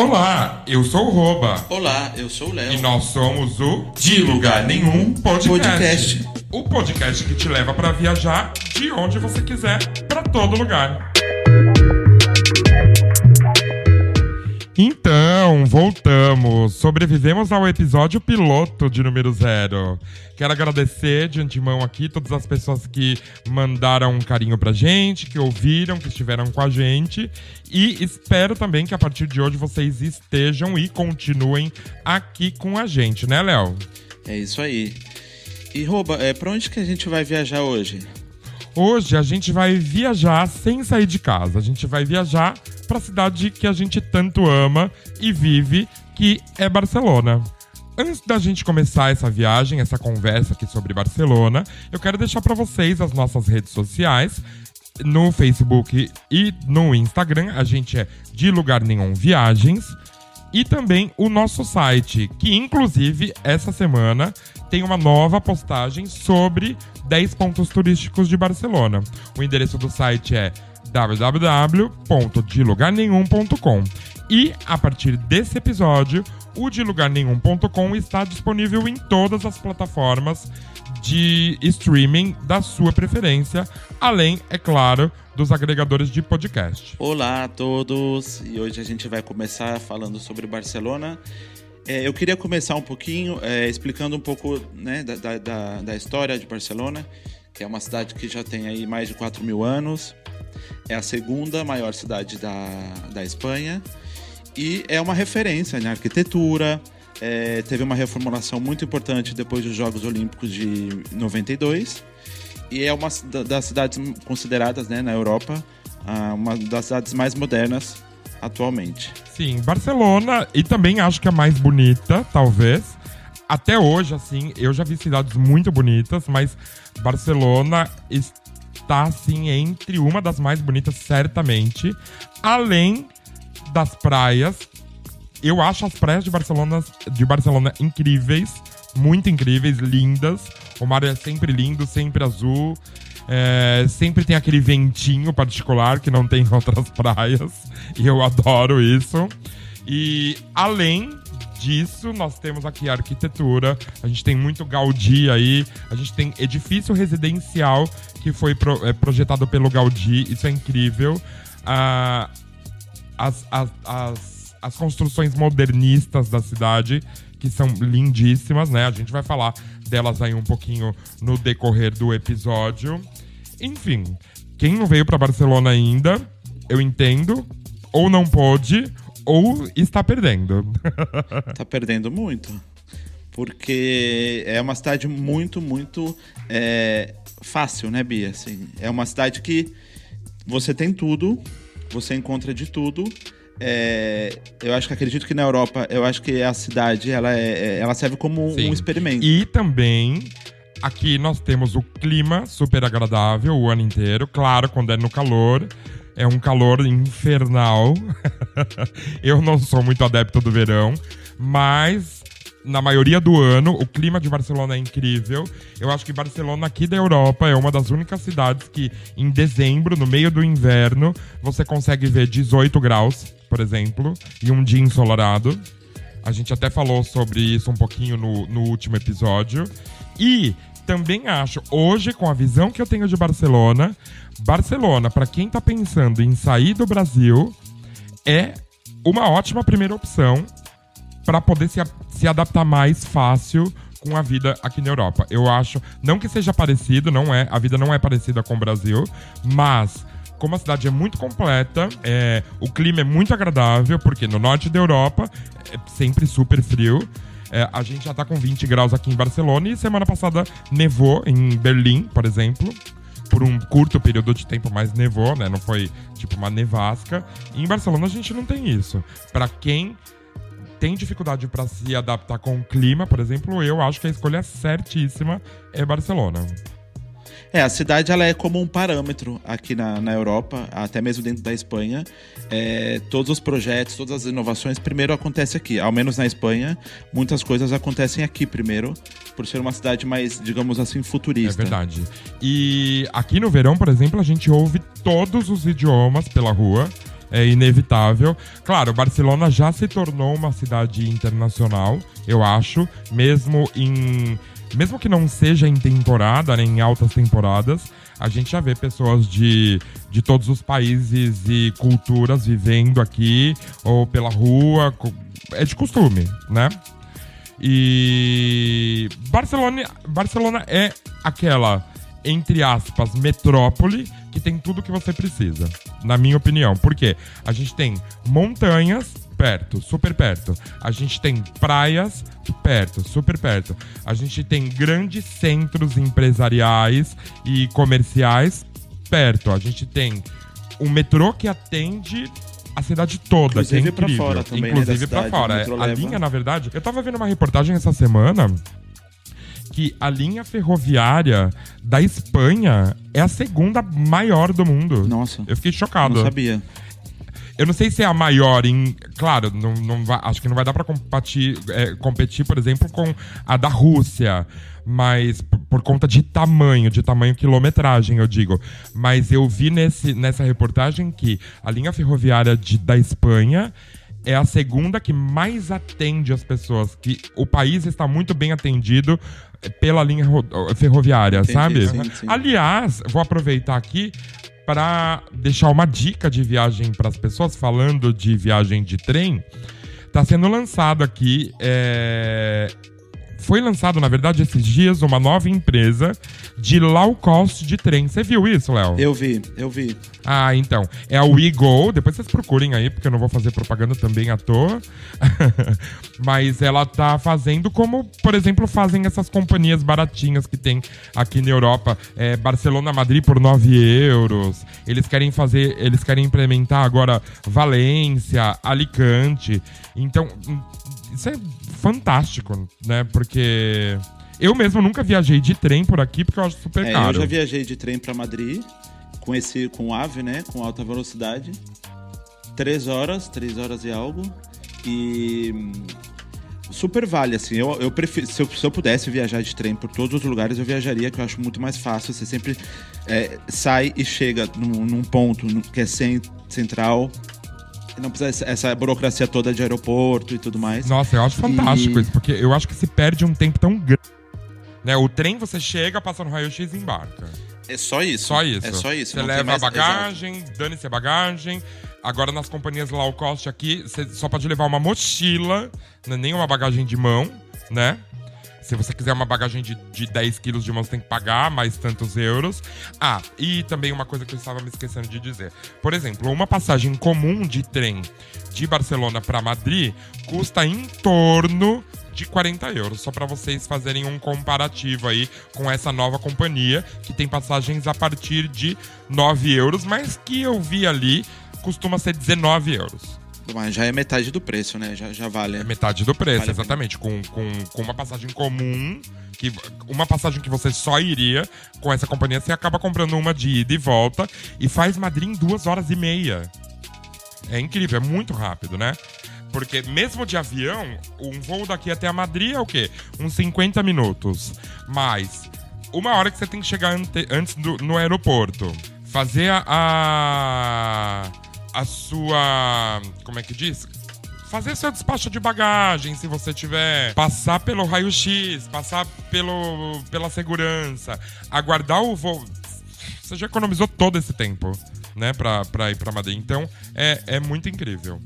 Olá, eu sou o Roba. Olá, eu sou o Léo. E nós somos o De Lugar Nenhum Podcast. O podcast que te leva para viajar de onde você quiser, para todo lugar. Então, voltamos. Sobrevivemos ao episódio piloto de número 0. Quero agradecer de antemão aqui todas as pessoas que mandaram um carinho pra gente, que ouviram, que estiveram com a gente. E espero também que a partir de hoje vocês estejam e continuem aqui com a gente, né, Léo? É isso aí. E, Roba, pra onde que a gente vai viajar hoje? Hoje a gente vai viajar sem sair de casa. A gente vai viajar para a cidade que a gente tanto ama e vive, que é Barcelona. Antes da gente começar essa viagem, essa conversa aqui sobre Barcelona, eu quero deixar para vocês as nossas redes sociais. No Facebook e no Instagram, a gente é De Lugar Nenhum Viagens. E também o nosso site, que inclusive essa semana tem uma nova postagem sobre 10 pontos turísticos de Barcelona. O endereço do site é www.delugarnenhum.com. E a partir desse episódio, o delugarnenhum.com está disponível em todas as plataformas de streaming da sua preferência, além, é claro, dos agregadores de podcast. Olá a todos, e hoje a gente vai começar falando sobre Barcelona. Eu queria começar um pouquinho explicando um pouco, né, da história de Barcelona, que é uma cidade que já tem aí mais de 4.000 anos, é a segunda maior cidade da Espanha e é uma referência na arquitetura. Teve uma reformulação muito importante depois dos Jogos Olímpicos de 92 e é uma das cidades consideradas, né, na Europa, uma das cidades mais modernas atualmente. Sim, Barcelona, e também acho que é a mais bonita, talvez. Até hoje, assim, eu já vi cidades muito bonitas, mas Barcelona está, assim, entre uma das mais bonitas, certamente. Além das praias, eu acho as praias de Barcelona incríveis, muito incríveis, lindas. O mar é sempre lindo, sempre azul. Sempre tem aquele ventinho particular que não tem em outras praias. E eu adoro isso. E além disso, nós temos aqui a arquitetura. A gente tem muito Gaudí aí. A gente tem edifício residencial que foi projetado pelo Gaudí. Isso é incrível. As construções modernistas da cidade, que são lindíssimas, né? A gente vai falar delas aí um pouquinho no decorrer do episódio. Enfim, quem não veio para Barcelona ainda, eu entendo, ou não pôde, ou está perdendo. Tá perdendo muito, porque é uma cidade muito, muito fácil, né, Bia? Assim, é uma cidade que você tem tudo, você encontra de tudo. Eu acredito que na Europa, eu acho que a cidade ela serve como um experimento. E também aqui nós temos o clima super agradável o ano inteiro. Claro, quando é no calor, é um calor infernal. Eu não sou muito adepto do verão, mas na maioria do ano, o clima de Barcelona é incrível. Eu acho que Barcelona, aqui da Europa, é uma das únicas cidades que, em dezembro, no meio do inverno, você consegue ver 18 graus, por exemplo, e um dia ensolarado. A gente até falou sobre isso um pouquinho no último episódio. E também acho, hoje, com a visão que eu tenho de Barcelona, para quem tá pensando em sair do Brasil, é uma ótima primeira opção para poder se adaptar mais fácil com a vida aqui na Europa. Eu acho, não que seja parecido, a vida não é parecida com o Brasil, mas como a cidade é muito completa, o clima é muito agradável, porque no norte da Europa é sempre super frio. A gente já tá com 20 graus aqui em Barcelona e semana passada nevou em Berlim, por exemplo. Por um curto período de tempo, mas nevou, né? Não foi tipo uma nevasca. E em Barcelona a gente não tem isso. Para quem tem dificuldade para se adaptar com o clima, por exemplo, eu acho que a escolha certíssima é Barcelona. A cidade ela é como um parâmetro aqui na Europa, até mesmo dentro da Espanha. Todos os projetos, todas as inovações primeiro acontecem aqui. Ao menos na Espanha, muitas coisas acontecem aqui primeiro, por ser uma cidade mais, digamos assim, futurista. É verdade. E aqui no verão, por exemplo, a gente ouve todos os idiomas pela rua. é inevitável. Claro, Barcelona já se tornou uma cidade internacional, eu acho, mesmo que não seja em temporada, né, em altas temporadas, a gente já vê pessoas de todos os países e culturas vivendo aqui ou pela rua. É de costume, né? E Barcelona é aquela, entre aspas, metrópole que tem tudo que você precisa, na minha opinião. Por quê? A gente tem montanhas perto, super perto. A gente tem praias perto, super perto. A gente tem grandes centros empresariais e comerciais perto. A gente tem um metrô que atende a cidade toda, inclusive que é incrível. Pra fora também, inclusive né, pra fora. A linha, na verdade, eu tava vendo uma reportagem essa semana que a linha ferroviária da Espanha é a segunda maior do mundo. Nossa. Eu fiquei chocado. Não sabia. Eu não sei se é a maior em... Claro, acho que não vai dar pra competir, por exemplo, com a da Rússia. Mas por conta de tamanho quilometragem, eu digo. Mas eu vi nessa reportagem que a linha ferroviária da Espanha é a segunda que mais atende as pessoas. Que o país está muito bem atendido pela linha ferroviária, entendi, sabe? Sim. Aliás, vou aproveitar aqui para deixar uma dica de viagem para as pessoas, falando de viagem de trem. Está sendo lançado aqui... Foi lançado, na verdade, esses dias, uma nova empresa de low cost de trem. Você viu isso, Léo? Eu vi. Ah, então. É a WeGo. Depois vocês procurem aí, porque eu não vou fazer propaganda também à toa. Mas ela tá fazendo como, por exemplo, fazem essas companhias baratinhas que tem aqui na Europa. Barcelona-Madrid por 9 euros. Eles querem implementar agora Valência, Alicante. Então... Isso é fantástico, né? Porque eu mesmo nunca viajei de trem por aqui, porque eu acho super caro. Eu já viajei de trem pra Madrid, com AVE, né? Com alta velocidade. 3 horas e algo. E super vale, assim. Eu prefiro, se eu pudesse viajar de trem por todos os lugares, eu viajaria, que eu acho muito mais fácil. Você sempre sai e chega num ponto que é central. Não precisa essa burocracia toda de aeroporto e tudo mais. Nossa, eu acho fantástico isso, porque eu acho que se perde um tempo tão grande. Né? O trem você chega, passa no raio-x e embarca. É só isso. É só isso. Você leva a bagagem, dane-se a bagagem. Agora nas companhias low cost aqui, você só pode levar uma mochila, não é nem uma bagagem de mão, né? Se você quiser uma bagagem de 10 quilos de mão, você tem que pagar mais tantos euros. Ah, e também uma coisa que eu estava me esquecendo de dizer. Por exemplo, uma passagem comum de trem de Barcelona para Madrid custa em torno de 40 euros. Só para vocês fazerem um comparativo aí com essa nova companhia, que tem passagens a partir de 9 euros, mas que eu vi ali costuma ser 19 euros. Mas já é metade do preço, né? Já vale. É metade do preço, vale, exatamente. Com uma passagem comum, uma passagem que você só iria com essa companhia, você acaba comprando uma de ida e volta e faz Madrid em 2 horas e meia. É incrível, é muito rápido, né? Porque mesmo de avião, um voo daqui até a Madrid é o quê? Uns 50 minutos. Mas 1 hora que você tem que chegar antes no aeroporto. Fazer a sua... Como é que diz? Fazer seu despacho de bagagem, se você tiver. Passar pelo raio-x, passar pela segurança. Aguardar o voo. Você já economizou todo esse tempo, né? Pra ir pra Madrid. Então, é muito incrível.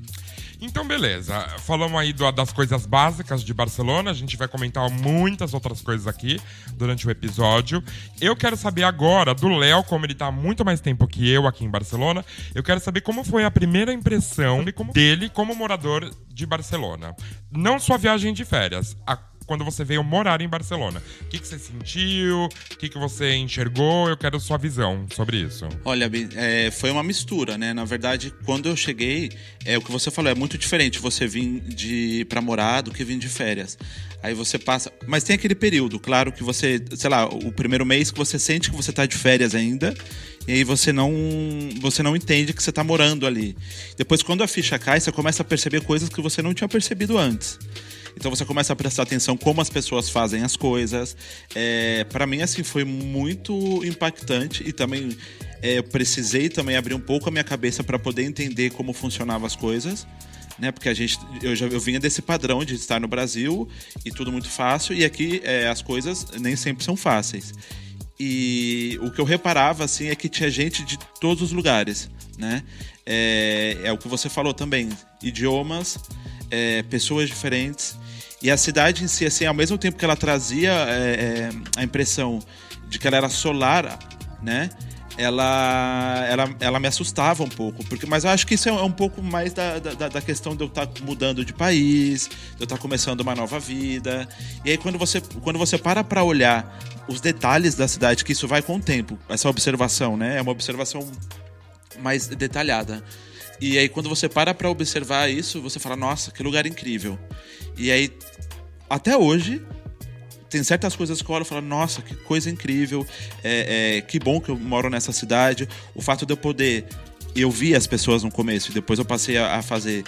Então, beleza. Falamos aí das coisas básicas de Barcelona. A gente vai comentar muitas outras coisas aqui durante o episódio. Eu quero saber agora do Léo, como ele tá há muito mais tempo que eu aqui em Barcelona. Eu quero saber como foi a primeira impressão dele como morador de Barcelona. Não sua viagem de férias, quando você veio morar em Barcelona. O que você sentiu? O que você enxergou? Eu quero sua visão sobre isso. Olha, foi uma mistura, né? Na verdade, quando eu cheguei, o que você falou, é muito diferente você vir pra morar do que vir de férias. Aí você passa... Mas tem aquele período, claro, que você... Sei lá, o primeiro mês que você sente que você tá de férias ainda, e aí você não entende que você tá morando ali. Depois, quando a ficha cai, você começa a perceber coisas que você não tinha percebido antes. Então você começa a prestar atenção como as pessoas fazem as coisas. Para mim, assim, foi muito impactante. E também eu precisei também abrir um pouco a minha cabeça para poder entender como funcionavam as coisas, né? Porque eu vinha desse padrão de estar no Brasil e tudo muito fácil, e aqui as coisas nem sempre são fáceis. E o que eu reparava, assim, é que tinha gente de todos os lugares, né? É o que você falou também, idiomas, pessoas diferentes. E a cidade em si, assim, ao mesmo tempo que ela trazia a impressão de que ela era solar, né? Ela me assustava um pouco. Mas eu acho que isso é um pouco mais da questão de eu estar mudando de país, de eu estar começando uma nova vida. E aí, quando você para olhar os detalhes da cidade, que isso vai com o tempo, essa observação, né? É uma observação mais detalhada. E aí, quando você para observar isso, você fala, nossa, que lugar incrível. E aí, até hoje, tem certas coisas que eu olho e falo, nossa, que coisa incrível, que bom que eu moro nessa cidade. O fato de eu poder... Eu vi as pessoas no começo, e depois eu passei a fazer...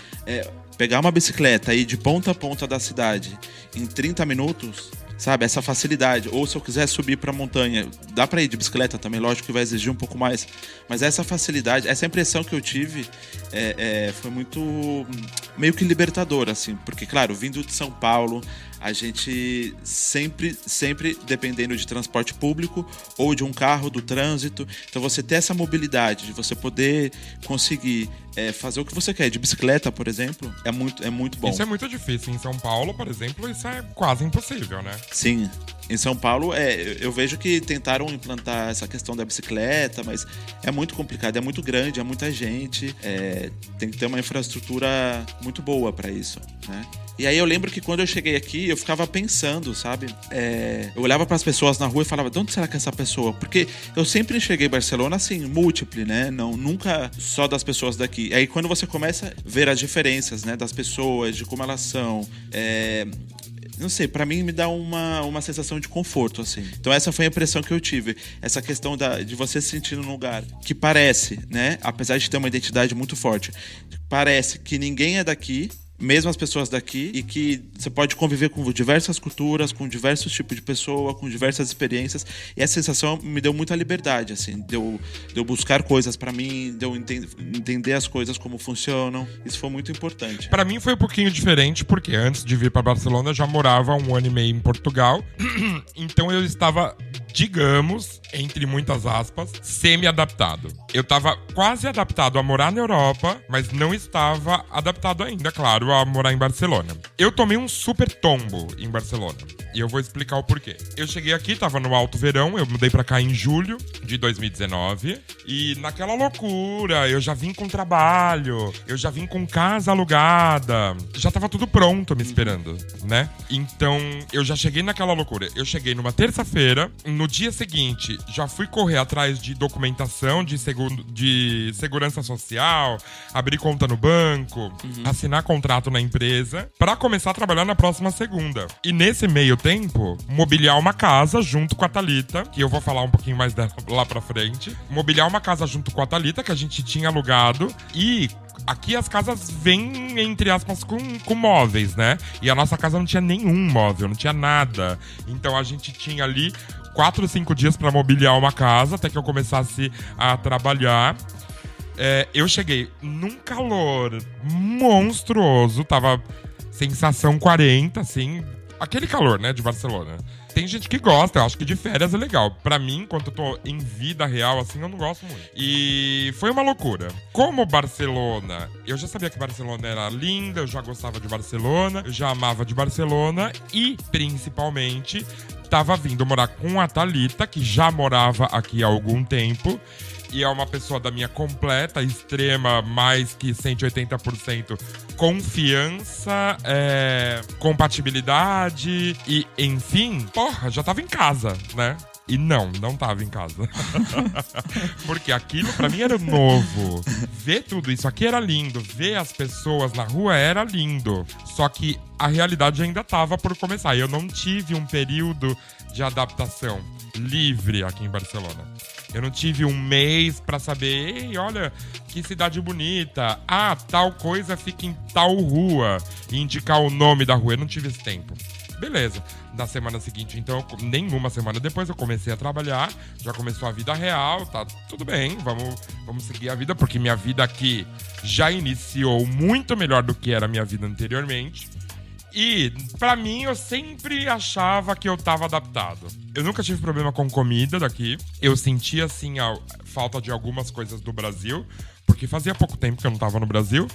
pegar uma bicicleta e ir de ponta a ponta da cidade em 30 minutos... Sabe, essa facilidade. Ou se eu quiser subir pra montanha, dá pra ir de bicicleta também, lógico que vai exigir um pouco mais. Mas essa facilidade, essa impressão que eu tive foi muito meio que libertadora, assim. Porque, claro, vindo de São Paulo, a gente sempre dependendo de transporte público ou de um carro, do trânsito. Então você ter essa mobilidade, de você poder conseguir fazer o que você quer. De bicicleta, por exemplo, é muito bom. Isso é muito difícil. Em São Paulo, por exemplo, isso é quase impossível, né? Sim. Em São Paulo, eu vejo que tentaram implantar essa questão da bicicleta, mas é muito complicado, é muito grande, é muita gente, tem que ter uma infraestrutura muito boa para isso, né? E aí eu lembro que quando eu cheguei aqui, eu ficava pensando, sabe? Eu olhava para as pessoas na rua e falava, de onde será que é essa pessoa? Porque eu sempre enxerguei Barcelona assim, múltiplo, né? Nunca só das pessoas daqui. E aí quando você começa a ver as diferenças, né, das pessoas, de como elas são, não sei, pra mim me dá uma sensação de conforto, assim. Então essa foi a impressão que eu tive. Essa questão de você se sentir num lugar que parece, né? Apesar de ter uma identidade muito forte, parece que ninguém é daqui, mesmo as pessoas daqui, e que você pode conviver com diversas culturas, com diversos tipos de pessoa, com diversas experiências. E essa sensação me deu muita liberdade, assim, de eu buscar coisas pra mim, de eu entender as coisas como funcionam. Isso foi muito importante. Pra mim foi um pouquinho diferente, porque antes de vir pra Barcelona eu já morava 1 ano e meio em Portugal. Então eu estava, digamos, entre muitas aspas, semi-adaptado. Eu estava quase adaptado a morar na Europa, mas não estava adaptado ainda, claro, a morar em Barcelona. Eu tomei um super tombo em Barcelona. E eu vou explicar o porquê. Eu cheguei aqui, tava no alto verão, eu mudei pra cá em julho de 2019. E naquela loucura, eu já vim com trabalho, eu já vim com casa alugada. Já tava tudo pronto me esperando, né? Então, eu já cheguei naquela loucura. Eu cheguei numa terça-feira, no dia seguinte, já fui correr atrás de documentação de segurança social, abrir conta no banco, assinar contrato na empresa, pra começar a trabalhar na próxima segunda. E nesse meio tempo, mobiliar uma casa junto com a Thalita, que eu vou falar um pouquinho mais dela lá pra frente. Mobiliar uma casa junto com a Thalita, que a gente tinha alugado, e aqui as casas vêm, entre aspas, com móveis, né? E a nossa casa não tinha nenhum móvel, não tinha nada. Então a gente tinha ali 4 ou 5 dias pra mobiliar uma casa, até que eu começasse a trabalhar. Eu cheguei num calor monstruoso, tava sensação 40, assim, aquele calor, né, de Barcelona. Tem gente que gosta, eu acho que de férias é legal. Pra mim, enquanto eu tô em vida real, assim, eu não gosto muito. E foi uma loucura. Como Barcelona, eu já sabia que Barcelona era linda, eu já gostava de Barcelona, eu já amava de Barcelona e, principalmente, tava vindo morar com a Thalita, que já morava aqui há algum tempo. E é uma pessoa da minha completa, extrema, mais que 180% confiança, compatibilidade e, enfim, porra, já tava em casa, né? E não tava em casa. Porque aquilo pra mim era novo. Ver tudo isso aqui era lindo. Ver as pessoas na rua era lindo. Só que a realidade ainda tava por começar. Eu não tive um período de adaptação livre aqui em Barcelona. Eu não tive um mês pra saber, ei, olha, que cidade bonita. Ah, tal coisa fica em tal rua. E indicar o nome da rua. Eu não tive esse tempo. Beleza. Na semana seguinte, então, nenhuma semana depois, eu comecei a trabalhar. Já começou a vida real, tá tudo bem. Vamos seguir a vida, porque minha vida aqui já iniciou muito melhor do que era a minha vida anteriormente. E, pra mim, eu sempre achava que eu tava adaptado. Eu nunca tive problema com comida daqui. Eu sentia, assim, a falta de algumas coisas do Brasil, porque fazia pouco tempo que eu não tava no Brasil.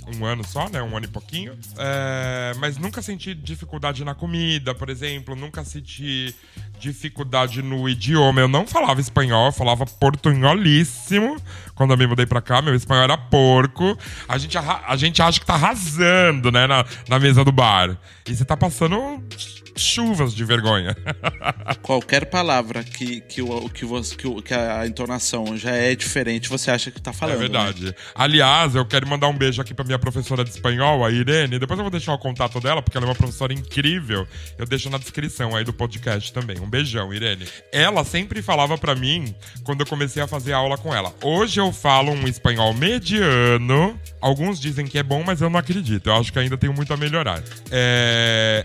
1 ano só, né? 1 ano e pouquinho. Mas nunca senti dificuldade na comida, por exemplo. Nunca senti dificuldade no idioma. Eu não falava espanhol, eu falava portunholíssimo. Quando eu me mudei pra cá, meu espanhol era porco. A gente acha que tá arrasando, né? Na mesa do bar. E você tá passando chuvas de vergonha. Qualquer palavra que a entonação já é diferente, você acha que tá falando. É verdade. Né? Aliás, eu quero mandar um beijo aqui pra minha professora de espanhol, a Irene. Depois eu vou deixar o contato dela, porque ela é uma professora incrível. Eu deixo na descrição aí do podcast também. Um beijão, Irene. Ela sempre falava pra mim, quando eu comecei a fazer aula com ela. Hoje eu falo um espanhol mediano. Alguns dizem que é bom, mas eu não acredito. Eu acho que ainda tenho muito a melhorar.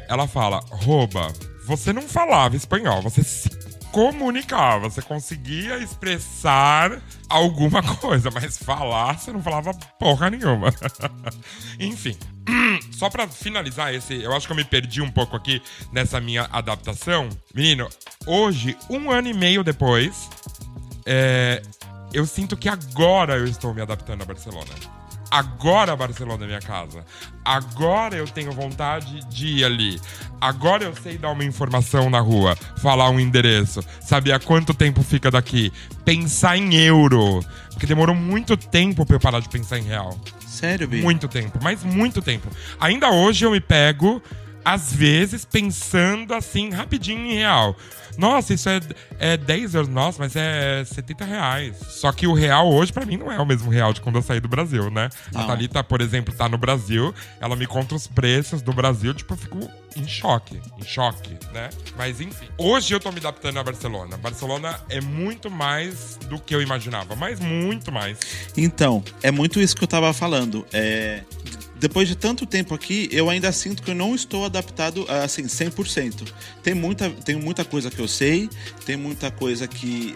Ela fala: Roba, você não falava espanhol, você se comunicava, você conseguia expressar alguma coisa, mas falar, você não falava porra nenhuma. Enfim, só pra finalizar eu acho que eu me perdi um pouco aqui nessa minha adaptação. Menino, hoje, 1 ano e meio depois, eu sinto que agora eu estou me adaptando a Barcelona. Agora Barcelona é minha casa. Agora eu tenho vontade de ir ali. Agora eu sei dar uma informação na rua, falar um endereço, saber há quanto tempo fica daqui, pensar em euro. Porque demorou muito tempo pra eu parar de pensar em real. Sério, Bi? Muito tempo, mas muito tempo. Ainda hoje eu me pego, às vezes, pensando assim, rapidinho em real. Nossa, isso é 10 euros. Nossa, mas é 70 reais. Só que o real hoje, pra mim, não é o mesmo real de quando eu saí do Brasil, né? Não. A Thalita, por exemplo, tá no Brasil. Ela me conta os preços do Brasil. Tipo, eu fico em choque, né? Mas, enfim. Hoje eu tô me adaptando a Barcelona. Barcelona é muito mais do que eu imaginava. Mas muito mais. Então, é muito isso que eu tava falando. Depois de tanto tempo aqui, eu ainda sinto que eu não estou adaptado, assim, 100%. Tem muita coisa que eu sei, tem muita coisa que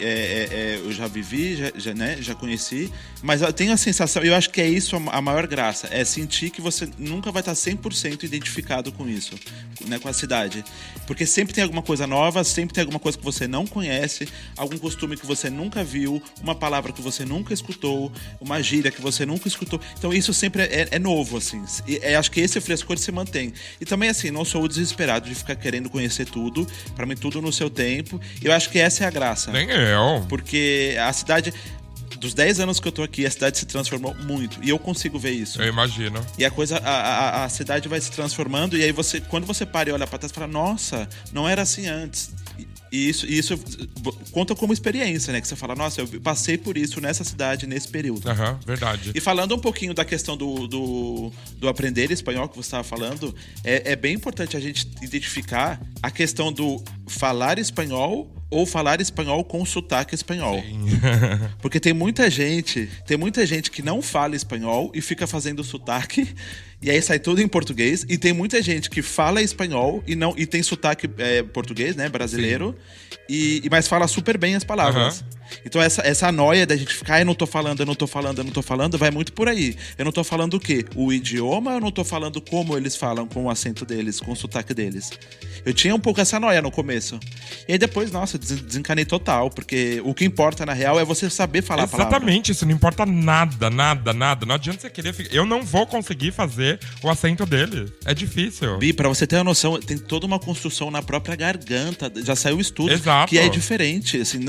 eu já vivi, já conheci, mas eu tenho a sensação, eu acho que é isso a maior graça, é sentir que você nunca vai estar 100% identificado com isso, né, com a cidade. Porque sempre tem alguma coisa nova, sempre tem alguma coisa que você não conhece, algum costume que você nunca viu, uma palavra que você nunca escutou, uma gíria que você nunca escutou. Então isso sempre é novo, assim. Acho que esse frescor se mantém. E também, assim, não sou o desesperado de ficar querendo conhecer tudo. Pra mim, tudo no seu tempo. Eu acho que essa é a graça. Nem eu. Porque a cidade... Dos 10 anos que eu tô aqui, a cidade se transformou muito. E eu consigo ver isso. Eu imagino. E a cidade vai se transformando. E aí, quando você para e olha pra trás, você fala: nossa, não era assim antes. E isso conta como experiência, né? Que você fala: nossa, eu passei por isso nessa cidade, nesse período. Verdade. E falando um pouquinho da questão do aprender espanhol que você estava falando, é bem importante a gente identificar a questão do falar espanhol ou falar espanhol com sotaque espanhol. Sim. Porque tem muita gente que não fala espanhol e fica fazendo sotaque, e aí sai tudo em português. E tem muita gente que fala espanhol e tem sotaque português, né, brasileiro, mas fala super bem as palavras. Então essa noia da gente ficar: eu não tô falando, vai muito por aí. Eu não tô falando o quê? O idioma, eu não tô falando como eles falam, com o acento deles, com o sotaque deles. Eu tinha um pouco essa noia no começo. E aí depois, nossa, desencanei total, porque o que importa na real é você saber falar a palavra. Exatamente, isso não importa nada. Não adianta você querer ficar... Eu não vou conseguir fazer o acento dele. É difícil. Bi, pra você ter uma noção, tem toda uma construção na própria garganta. Já saiu estudo. Exato. Que é diferente, assim...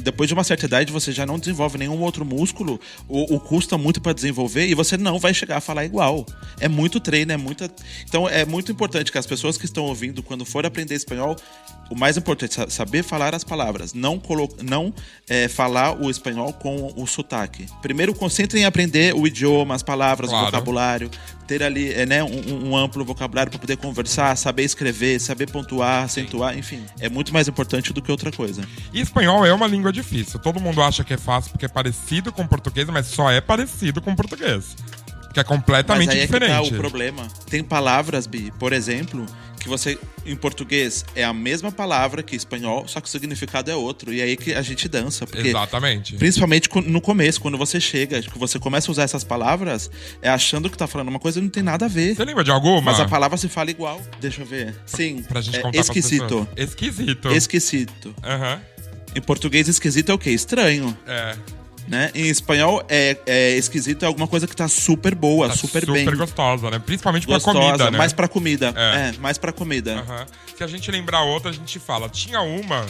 Depois de uma certa idade, você já não desenvolve nenhum outro músculo, ou custa muito para desenvolver, e você não vai chegar a falar igual. É muito treino, Então é muito importante que as pessoas que estão ouvindo, quando for aprender espanhol, o mais importante é saber falar as palavras, não falar o espanhol com o sotaque. Primeiro, concentre em aprender o idioma, as palavras, o vocabulário, ter ali um amplo vocabulário para poder conversar, saber escrever, saber pontuar, acentuar, enfim. É muito mais importante do que outra coisa. E espanhol é uma língua difícil. Todo mundo acha que é fácil porque é parecido com português, mas só é parecido com português. Que é completamente Mas aí diferente. É que tá o problema. Tem palavras, Bi, por exemplo, que você, em português, é a mesma palavra que em espanhol, só que o significado é outro. E aí que a gente dança. Porque, exatamente. principalmente no começo, quando você chega, que você começa a usar essas palavras, é achando que tá falando uma coisa e não tem nada a ver. Você lembra de alguma? Mas a palavra se fala igual. Deixa eu ver. Sim. Pra gente contar esquisito. Esquisito. Esquisito. Aham. Em português, esquisito é o quê? Estranho. É. Né? Em espanhol, esquisito é alguma coisa que tá super boa, Tá super bem. Super gostosa, né? Principalmente Gostosa, pra comida, né? mais pra comida. Mais pra comida. Aham. Se a gente lembrar outra, a gente fala. Tinha uma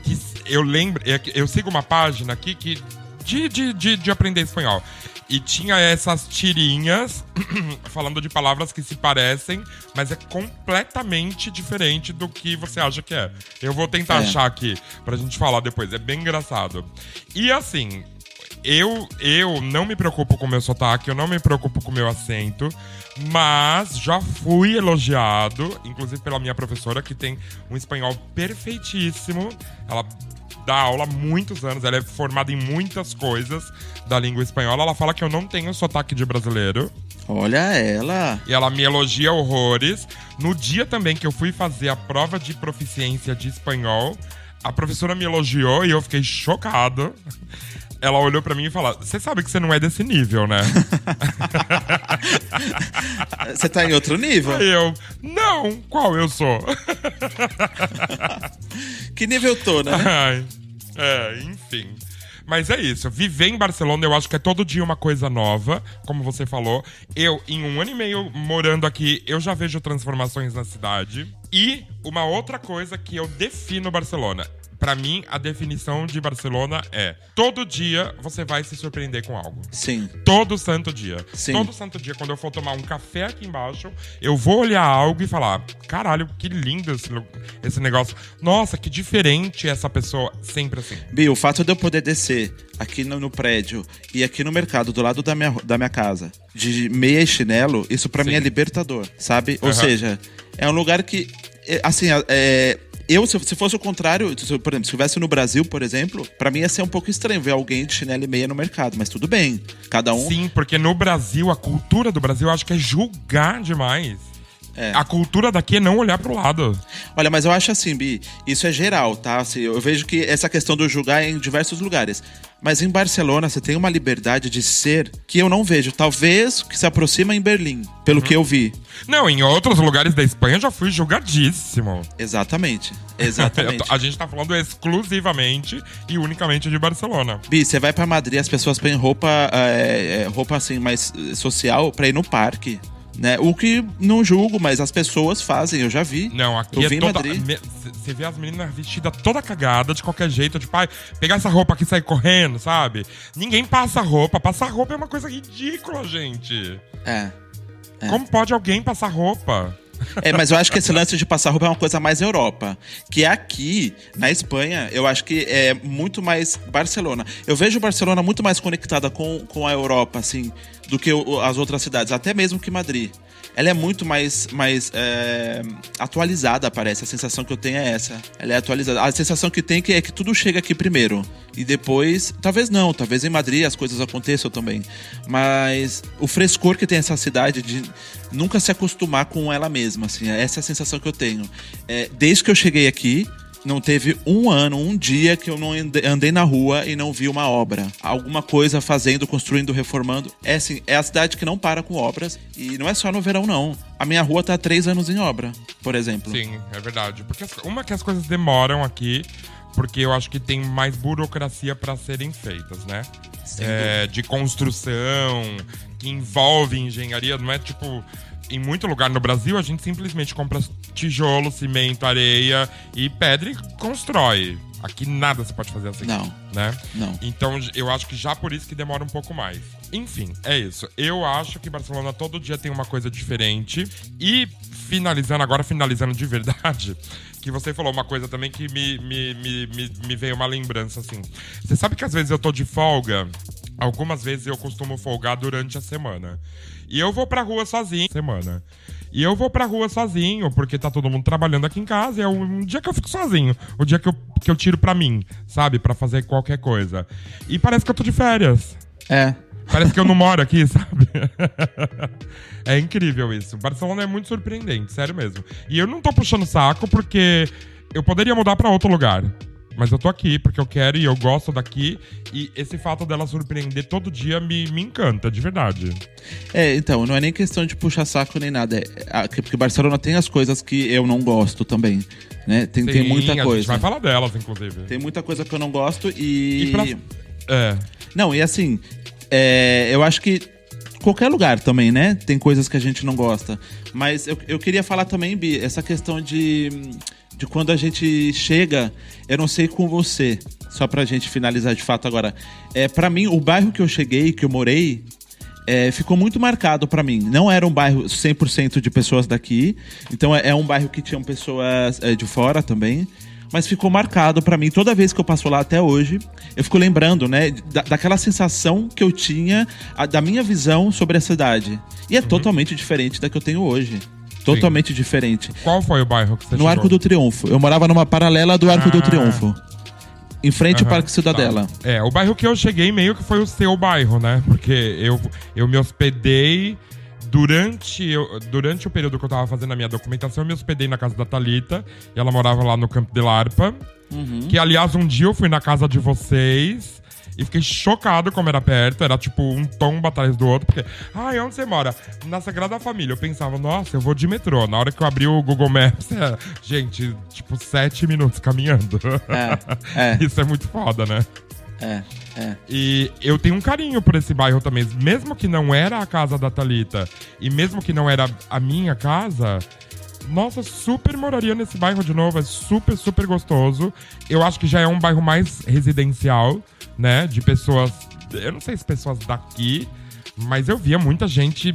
que eu lembro... Eu sigo uma página aqui que de aprender espanhol. E tinha essas tirinhas falando de palavras que se parecem, mas é completamente diferente do que você acha que é. Eu vou tentar achar aqui pra gente falar depois. É bem engraçado. E assim... Eu não me preocupo com o meu sotaque, eu não me preocupo com o meu acento, mas já fui elogiado, inclusive pela minha professora, que tem um espanhol perfeitíssimo. Ela dá aula há muitos anos, ela é formada em muitas coisas da língua espanhola. Ela fala que eu não tenho sotaque de brasileiro. Olha ela! E ela me elogia horrores. No dia também que eu fui fazer a prova de proficiência de espanhol, a professora me elogiou e eu fiquei chocado. Ela olhou pra mim e falou: você sabe que você não é desse nível, né? Você tá em outro nível? Aí eu, não, qual eu sou? Que nível eu tô, né? Ai, enfim. Mas é isso, viver em Barcelona eu acho que é todo dia uma coisa nova, como você falou. Eu, em 1 ano e meio morando aqui, eu já vejo transformações na cidade. E uma outra coisa que eu defino Barcelona. Pra mim, a definição de Barcelona é: todo dia você vai se surpreender com algo. Sim. Todo santo dia. Sim. Todo santo dia, quando eu for tomar um café aqui embaixo, eu vou olhar algo e falar: caralho, que lindo esse negócio. Nossa, que diferente essa pessoa. Sempre assim. Bi, o fato de eu poder descer aqui no prédio e aqui no mercado, do lado da minha casa, de meia e chinelo, isso pra mim é libertador, sabe? Ou seja, é um lugar que, assim, se fosse o contrário, por exemplo, se estivesse no Brasil, por exemplo, pra mim ia ser um pouco estranho ver alguém de chinelo e meia no mercado, mas tudo bem, cada um... Sim, porque no Brasil, a cultura do Brasil, eu acho que é julgar demais. A cultura daqui é não olhar pro lado. Olha, mas eu acho assim, Bi, isso é geral, tá? Assim, eu vejo que essa questão do julgar é em diversos lugares. Mas em Barcelona você tem uma liberdade de ser que eu não vejo. Talvez que se aproxima em Berlim, pelo que eu vi. Não, em outros lugares da Espanha eu já fui julgadíssimo. Exatamente. A gente tá falando exclusivamente e unicamente de Barcelona. Bi, você vai pra Madrid, as pessoas põem roupa assim, mais social pra ir no parque. Né? O que não julgo, mas as pessoas fazem, eu já vi. Não, aqui eu vi é toda... Madrid. Você vê as meninas vestidas toda cagada, de qualquer jeito, tipo, pegar essa roupa aqui e sair correndo, sabe? Ninguém passa roupa. Passar roupa é uma coisa ridícula, gente. Como pode alguém passar roupa? Mas eu acho que esse lance de passar roupa é uma coisa mais Europa. Que aqui, na Espanha, eu acho que é muito mais Barcelona. Eu vejo Barcelona muito mais conectada com a Europa, assim, do que as outras cidades, até mesmo que Madrid. Ela é muito mais atualizada, parece. A sensação que eu tenho é essa. Ela é atualizada. A sensação que tem é que tudo chega aqui primeiro. E depois... Talvez não. Talvez em Madrid as coisas aconteçam também. Mas o frescor que tem essa cidade de nunca se acostumar com ela mesma, assim. Essa é a sensação que eu tenho. Desde que eu cheguei aqui... Não teve um dia que eu não andei na rua e não vi uma obra. Alguma coisa fazendo, construindo, reformando. É a cidade que não para com obras. E não é só no verão, não. A minha rua tá há 3 anos em obra, por exemplo. Sim, é verdade. Porque que as coisas demoram aqui, porque eu acho que tem mais burocracia para serem feitas, né? De construção, que envolve engenharia, não é tipo... Em muito lugar no Brasil, a gente simplesmente compra tijolo, cimento, areia e pedra e constrói. Aqui nada se pode fazer assim. Não. Né? Não. Então, eu acho que já por isso que demora um pouco mais. Enfim, é isso. Eu acho que Barcelona todo dia tem uma coisa diferente. E finalizando de verdade, que você falou uma coisa também que me veio uma lembrança, assim. Você sabe que às vezes eu tô de folga? Algumas vezes eu costumo folgar durante a semana. E eu vou pra rua sozinho E eu vou pra rua sozinho, porque tá todo mundo trabalhando aqui em casa. É um dia que eu fico sozinho. O dia que eu tiro pra mim, sabe? Pra fazer qualquer coisa. E parece que eu tô de férias. Parece que eu não moro aqui, sabe? É incrível isso. Barcelona é muito surpreendente, sério mesmo. E eu não tô puxando saco porque eu poderia mudar pra outro lugar. Mas eu tô aqui porque eu quero e eu gosto daqui. E esse fato dela surpreender todo dia me encanta, de verdade. Então, não é nem questão de puxar saco nem nada. Porque Barcelona tem as coisas que eu não gosto também. Né? Tem muita coisa. A gente vai falar delas, inclusive. Tem muita coisa que eu não gosto e É. Não, e assim, eu acho que qualquer lugar também, né? Tem coisas que a gente não gosta. Mas eu queria falar também, Bi, essa questão de quando a gente chega, eu não sei com você, só pra gente finalizar de fato agora. Pra mim, o bairro que eu cheguei, que eu morei, ficou muito marcado pra mim. Não era um bairro 100% de pessoas daqui, então é um bairro que tinham pessoas de fora também. Mas ficou marcado pra mim. Toda vez que eu passo lá até hoje, eu fico lembrando, né, daquela sensação que eu tinha, da minha visão sobre a cidade. E é totalmente diferente da que eu tenho hoje. Totalmente diferente. Qual foi o bairro que você chegou? No Arco do Triunfo. Eu morava numa paralela do Arco do Triunfo. Em frente ao Parque Cidadela. Tá. O bairro que eu cheguei meio que foi o seu bairro, né? Porque eu me hospedei durante o período que eu tava fazendo a minha documentação, eu me hospedei na casa da Thalita. E ela morava lá no Campo del Arpa. Que, aliás, um dia eu fui na casa de vocês e fiquei chocado como era perto. Era tipo um tombo atrás do outro. Porque, onde você mora? Na Sagrada Família. Eu pensava, nossa, eu vou de metrô. Na hora que eu abri o Google Maps, gente, tipo 7 minutos caminhando. Isso é muito foda, né? E eu tenho um carinho por esse bairro também. Mesmo que não era a casa da Thalita e mesmo que não era a minha casa, nossa, super moraria nesse bairro de novo. É super, super gostoso. Eu acho que já é um bairro mais residencial, né? De pessoas... Eu não sei se pessoas daqui, mas eu via muita gente...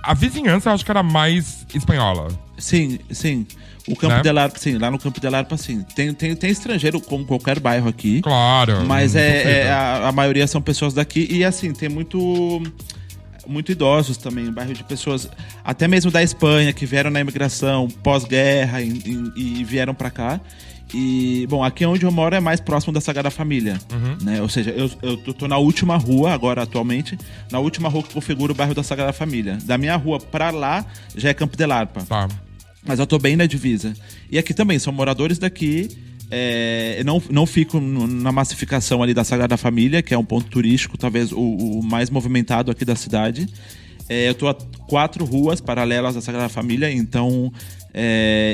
A vizinhança eu acho que era mais espanhola. Sim. O Campo del Arpa, sim. Lá no Campo del Arpa, sim. Tem estrangeiro, como qualquer bairro aqui. Claro. Mas a maioria são pessoas daqui. E assim, tem muito idosos também. Um bairro de pessoas, até mesmo da Espanha, que vieram na imigração pós-guerra e vieram pra cá. E, bom, aqui onde eu moro é mais próximo da Sagrada Família, né? Ou seja, eu tô na última rua agora, atualmente, na última rua que configura o bairro da Sagrada Família. Da minha rua pra lá, já é Campo del Arpa. Tá. Mas eu tô bem na divisa. E aqui também, são moradores daqui. Não fico na massificação ali da Sagrada Família, que é um ponto turístico, talvez o mais movimentado aqui da cidade. Eu tô a 4 ruas paralelas à Sagrada Família, então...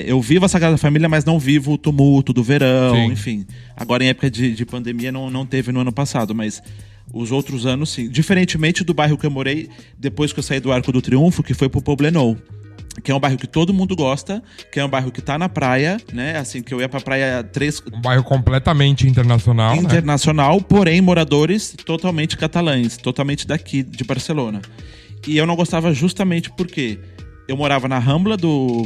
eu vivo a Sagrada Família, mas não vivo o tumulto do verão, sim. Enfim. Agora, em época de pandemia, não teve no ano passado, mas os outros anos, sim. Diferentemente do bairro que eu morei, depois que eu saí do Arco do Triunfo, que foi pro Poblenou, que é um bairro que todo mundo gosta, que é um bairro que tá na praia, né? Assim, que eu ia pra praia Um bairro completamente internacional, internacional, né? Porém, moradores totalmente catalães, totalmente daqui, de Barcelona. E eu não gostava justamente porque... Eu morava na Rambla do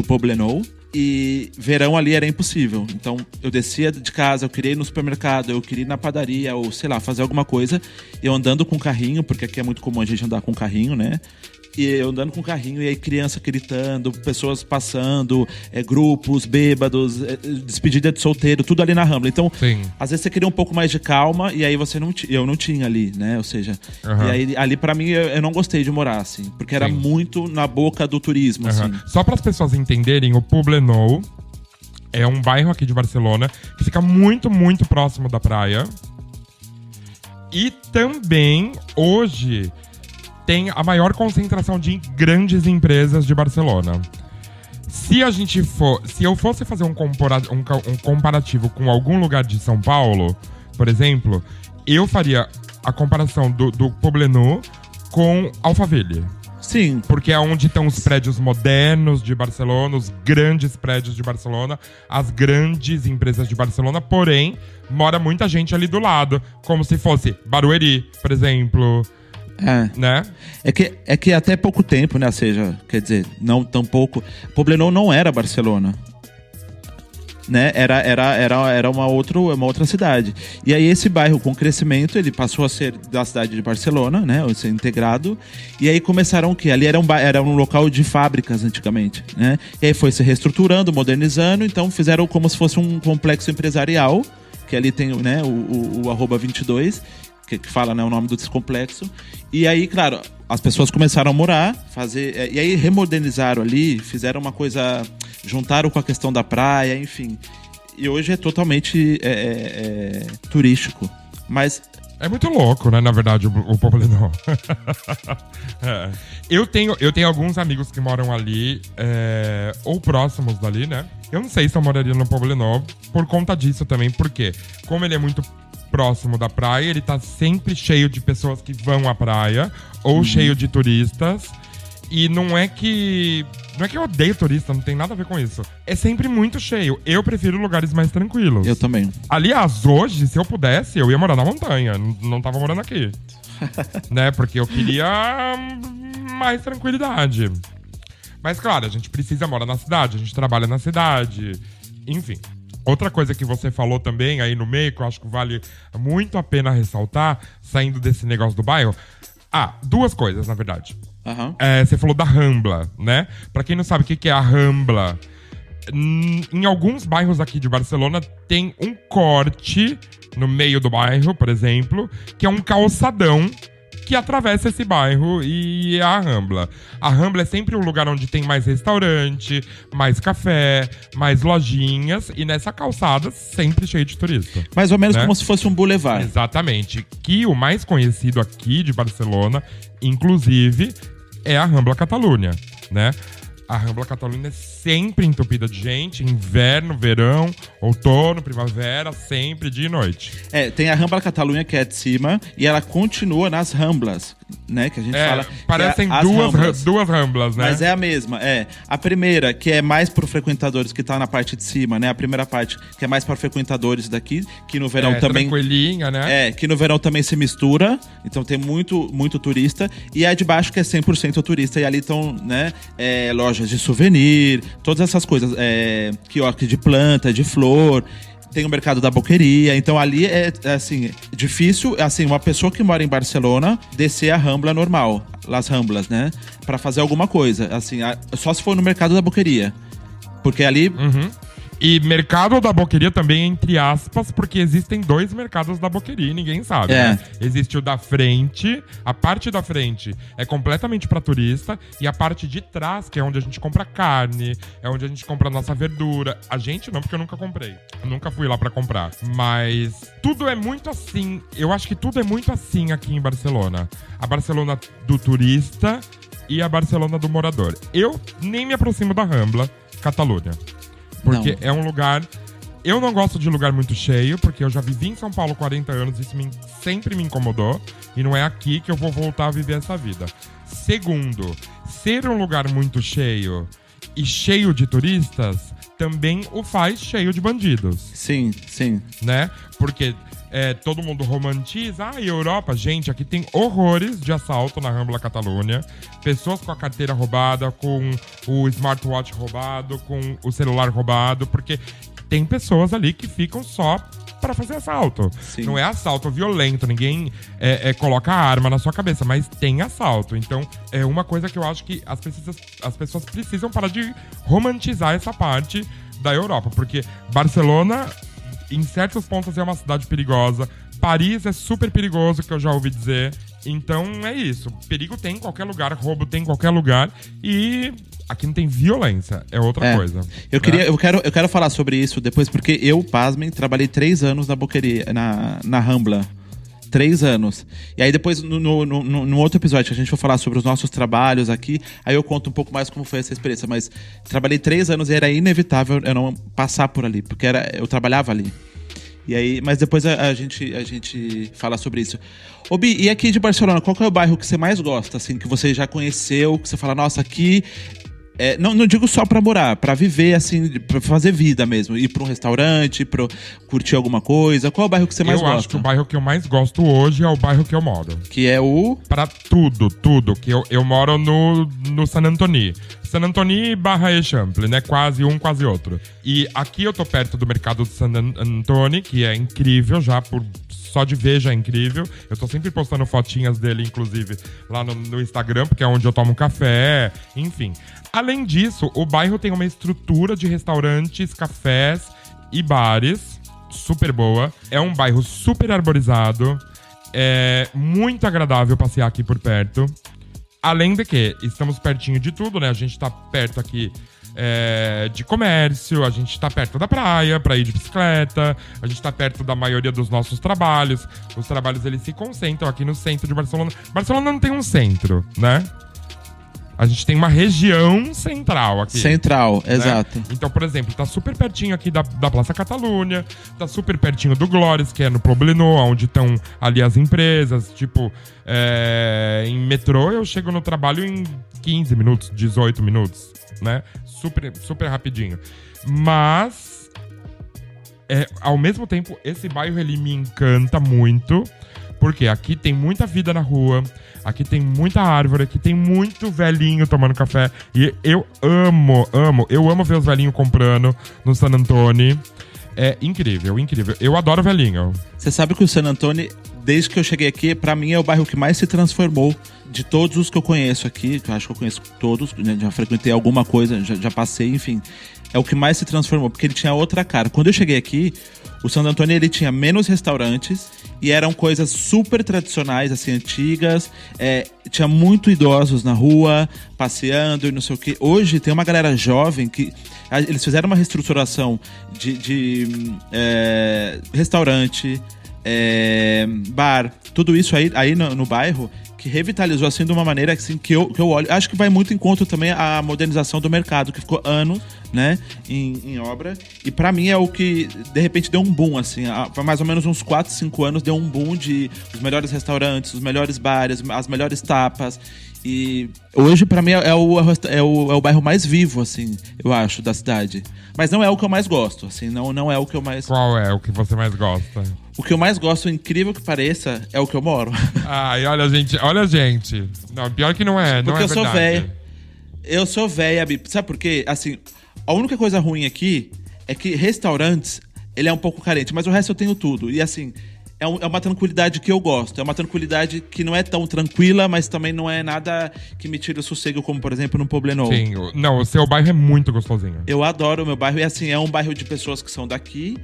Poblenou e verão ali era impossível. Então, eu descia de casa, eu queria ir no supermercado, eu queria ir na padaria ou, sei lá, fazer alguma coisa. Eu andando com carrinho, porque aqui é muito comum a gente andar com carrinho, né? E eu andando com carrinho e aí criança gritando, pessoas passando, grupos, bêbados, despedida de solteiro, tudo ali na Rambla. Então, sim. Às vezes você queria um pouco mais de calma e aí eu não tinha ali, né? Ou seja, e aí ali pra mim eu não gostei de morar, assim, porque era muito na boca do turismo, assim. Só para as pessoas entenderem, o Poblenou é um bairro aqui de Barcelona que fica muito, muito próximo da praia. E também, hoje... tem a maior concentração de grandes empresas de Barcelona. Se eu fosse fazer um comparativo com algum lugar de São Paulo, por exemplo, eu faria a comparação do Poblenou com Alphaville. Sim. Porque é onde estão os prédios modernos de Barcelona, os grandes prédios de Barcelona, as grandes empresas de Barcelona, porém, mora muita gente ali do lado, como se fosse Barueri, por exemplo... Né? É que até pouco tempo, né? Ou seja, quer dizer, não tão pouco. Poblenou não era Barcelona, né? Era uma outra cidade. E aí esse bairro com crescimento, ele passou a ser da cidade de Barcelona, né? Ou ser integrado. E aí começaram o quê? Ali era um local de fábricas antigamente, né? E aí foi se reestruturando, modernizando. Então fizeram como se fosse um complexo empresarial, que ali tem, né, o @22. que fala, né, o nome desse complexo. E aí, claro, as pessoas começaram a morar, e aí remodernizaram ali, fizeram uma coisa, juntaram com a questão da praia, enfim. E hoje é totalmente turístico. Mas é muito louco, né, na verdade, o Poblenou. Eu tenho alguns amigos que moram ali, ou próximos dali, né? Eu não sei se eu moraria no Poblenou por conta disso também, porque como ele é muito próximo da praia, ele tá sempre cheio de pessoas que vão à praia, ou cheio de turistas. E não é que eu odeio turista, não tem nada a ver com isso. É sempre muito cheio. Eu prefiro lugares mais tranquilos. Eu também. Aliás, hoje, se eu pudesse, eu ia morar na montanha. Não tava morando aqui. Né? Porque eu queria mais tranquilidade. Mas, claro, a gente precisa morar na cidade, a gente trabalha na cidade. Enfim. Outra coisa que você falou também aí no meio, que eu acho que vale muito a pena ressaltar, saindo desse negócio do bairro. Duas coisas, na verdade. Uhum. Você falou da Rambla, né? Pra quem não sabe o que é a Rambla, em alguns bairros aqui de Barcelona tem um corte no meio do bairro, por exemplo, que é um calçadão que atravessa esse bairro e é a Rambla. A Rambla é sempre um lugar onde tem mais restaurante, mais café, mais lojinhas, e nessa calçada sempre cheio de turista. Mais ou menos, né? Como se fosse um boulevard. Exatamente. Que o mais conhecido aqui de Barcelona, inclusive, é a Rambla Catalunha, né? A Rambla Catalunha é sempre entupida de gente, inverno, verão, outono, primavera, sempre dia e noite. Tem a Rambla Catalunha, que é de cima, e ela continua nas Ramblas, né? Que a gente fala. Parecem duas Ramblas, né? Mas é a mesma, A primeira, que é mais para frequentadores, que tá na parte de cima, né? A primeira parte, que é mais para frequentadores daqui, que no verão também. Tranquilinha, né? Que no verão também se mistura, então tem muito, muito turista. E a de baixo, que é 100% turista, e ali estão, né? Lojas de souvenir, todas essas coisas, quiosque de planta, de flor, tem o mercado da boqueria, então ali é assim, difícil, assim, uma pessoa que mora em Barcelona descer a Rambla normal, Las Ramblas, né, pra fazer alguma coisa, assim, só se for no mercado da boqueria, porque ali... E mercado da boqueria também, entre aspas, porque existem dois mercados da boqueria e ninguém sabe, né? Existe o da frente, a parte da frente é completamente pra turista, e a parte de trás, que é onde a gente compra carne, é onde a gente compra a nossa verdura. A gente não, porque eu nunca comprei. Eu nunca fui lá pra comprar. Mas tudo é muito assim, eu acho que tudo é muito assim aqui em Barcelona. A Barcelona do turista e a Barcelona do morador. Eu nem me aproximo da Rambla Catalunha. Porque é um lugar... Eu não gosto de lugar muito cheio, porque eu já vivi em São Paulo 40 anos, isso sempre me incomodou. E não é aqui que eu vou voltar a viver essa vida. Segundo, ser um lugar muito cheio e cheio de turistas também o faz cheio de bandidos. Sim, sim. Né? Porque todo mundo romantiza. Europa, gente, aqui tem horrores de assalto na Rambla Catalunha. Pessoas com a carteira roubada, com o smartwatch roubado, com o celular roubado, porque tem pessoas ali que ficam só pra fazer assalto. Sim. Não é assalto violento, ninguém coloca a arma na sua cabeça, mas tem assalto. Então, é uma coisa que eu acho que as pessoas precisam parar de romantizar essa parte da Europa, porque Barcelona, em certos pontos, é uma cidade perigosa. Paris é super perigoso, que eu já ouvi dizer. Então, é isso. Perigo tem em qualquer lugar, roubo tem em qualquer lugar. E aqui não tem violência, é outra coisa. Eu quero falar sobre isso depois, porque eu, pasmem, trabalhei 3 anos na boqueria, na Rambla. 3 anos. E aí depois, no outro episódio, que a gente for falar sobre os nossos trabalhos aqui, aí eu conto um pouco mais como foi essa experiência. Mas trabalhei 3 anos e era inevitável eu não passar por ali, porque eu trabalhava ali. E aí, mas depois a gente fala sobre isso. Ô Bi, e aqui de Barcelona, qual que é o bairro que você mais gosta, assim, que você já conheceu, que você fala, nossa, aqui... não digo só pra morar, pra viver, assim, pra fazer vida mesmo. Ir pra um restaurante, pra curtir alguma coisa. Qual é o bairro que você mais gosta? Eu acho que o bairro que eu mais gosto hoje é o bairro que eu moro. Que é o... Pra tudo. Que eu moro no Sant Antoni. Sant Antoni barra Eixample, né? Quase um, quase outro. E aqui eu tô perto do mercado de Sant Antoni, que é incrível já só de ver já é incrível. Eu tô sempre postando fotinhas dele, inclusive, lá no Instagram, porque é onde eu tomo café, enfim. Além disso, o bairro tem uma estrutura de restaurantes, cafés e bares super boa. É um bairro super arborizado. É muito agradável passear aqui por perto. Além de que estamos pertinho de tudo, né? A gente tá perto aqui de comércio, a gente tá perto da praia pra ir de bicicleta, a gente tá perto da maioria dos nossos trabalhos. Os trabalhos, eles se concentram aqui no centro de Barcelona. Barcelona não tem um centro, né? A gente tem uma região central aqui. Central, né? Exato. Então, por exemplo, tá super pertinho aqui da Praça Catalunha, tá super pertinho do Glóris, que é no Poblenou, onde estão ali as empresas. Tipo, em metrô eu chego no trabalho em 15 minutos, 18 minutos, né? Super, super rapidinho. Mas, ao mesmo tempo, esse bairro, ele me encanta muito, porque aqui tem muita vida na rua, aqui tem muita árvore, aqui tem muito velhinho tomando café. E eu amo ver os velhinhos comprando no San Antônio. É incrível, incrível. Eu adoro velhinho. Você sabe que o San Antônio, desde que eu cheguei aqui, pra mim é o bairro que mais se transformou de todos os que eu conheço aqui. Eu acho que eu conheço todos, né? Já frequentei alguma coisa, já passei, enfim. É o que mais se transformou, porque ele tinha outra cara. Quando eu cheguei aqui, o San Antônio, ele tinha menos restaurantes e eram coisas super tradicionais, assim, antigas. Tinha muito idosos na rua, passeando e não sei o quê. Hoje tem uma galera jovem que... Eles fizeram uma reestruturação de restaurante, bar, tudo isso aí no bairro, que revitalizou assim de uma maneira assim, que eu olho. Acho que vai muito em conta também a modernização do mercado, que ficou anos, né, em obra. E pra mim é o que, de repente, deu um boom, assim. Há mais ou menos uns 4, 5 anos deu um boom de os melhores restaurantes, os melhores bares, as melhores tapas. E hoje, pra mim, é o bairro mais vivo, assim, eu acho, da cidade. Mas não é o que eu mais gosto, assim, não é o que eu mais... Qual é o que você mais gosta? O que eu mais gosto, incrível que pareça, é o que eu moro. Ai, olha, gente. Não, pior que não é, não é verdade. Porque eu sou velha. Eu sou velha, Bi. Sabe por quê? Assim, a única coisa ruim aqui é que restaurantes, ele é um pouco carente, mas o resto eu tenho tudo. E assim... É uma tranquilidade que eu gosto. É uma tranquilidade que não é tão tranquila, mas também não é nada que me tire o sossego, como, por exemplo, no Poblenou. Sim. Não, o seu bairro é muito gostosinho. Eu adoro o meu bairro. E assim, é um bairro de pessoas que são daqui.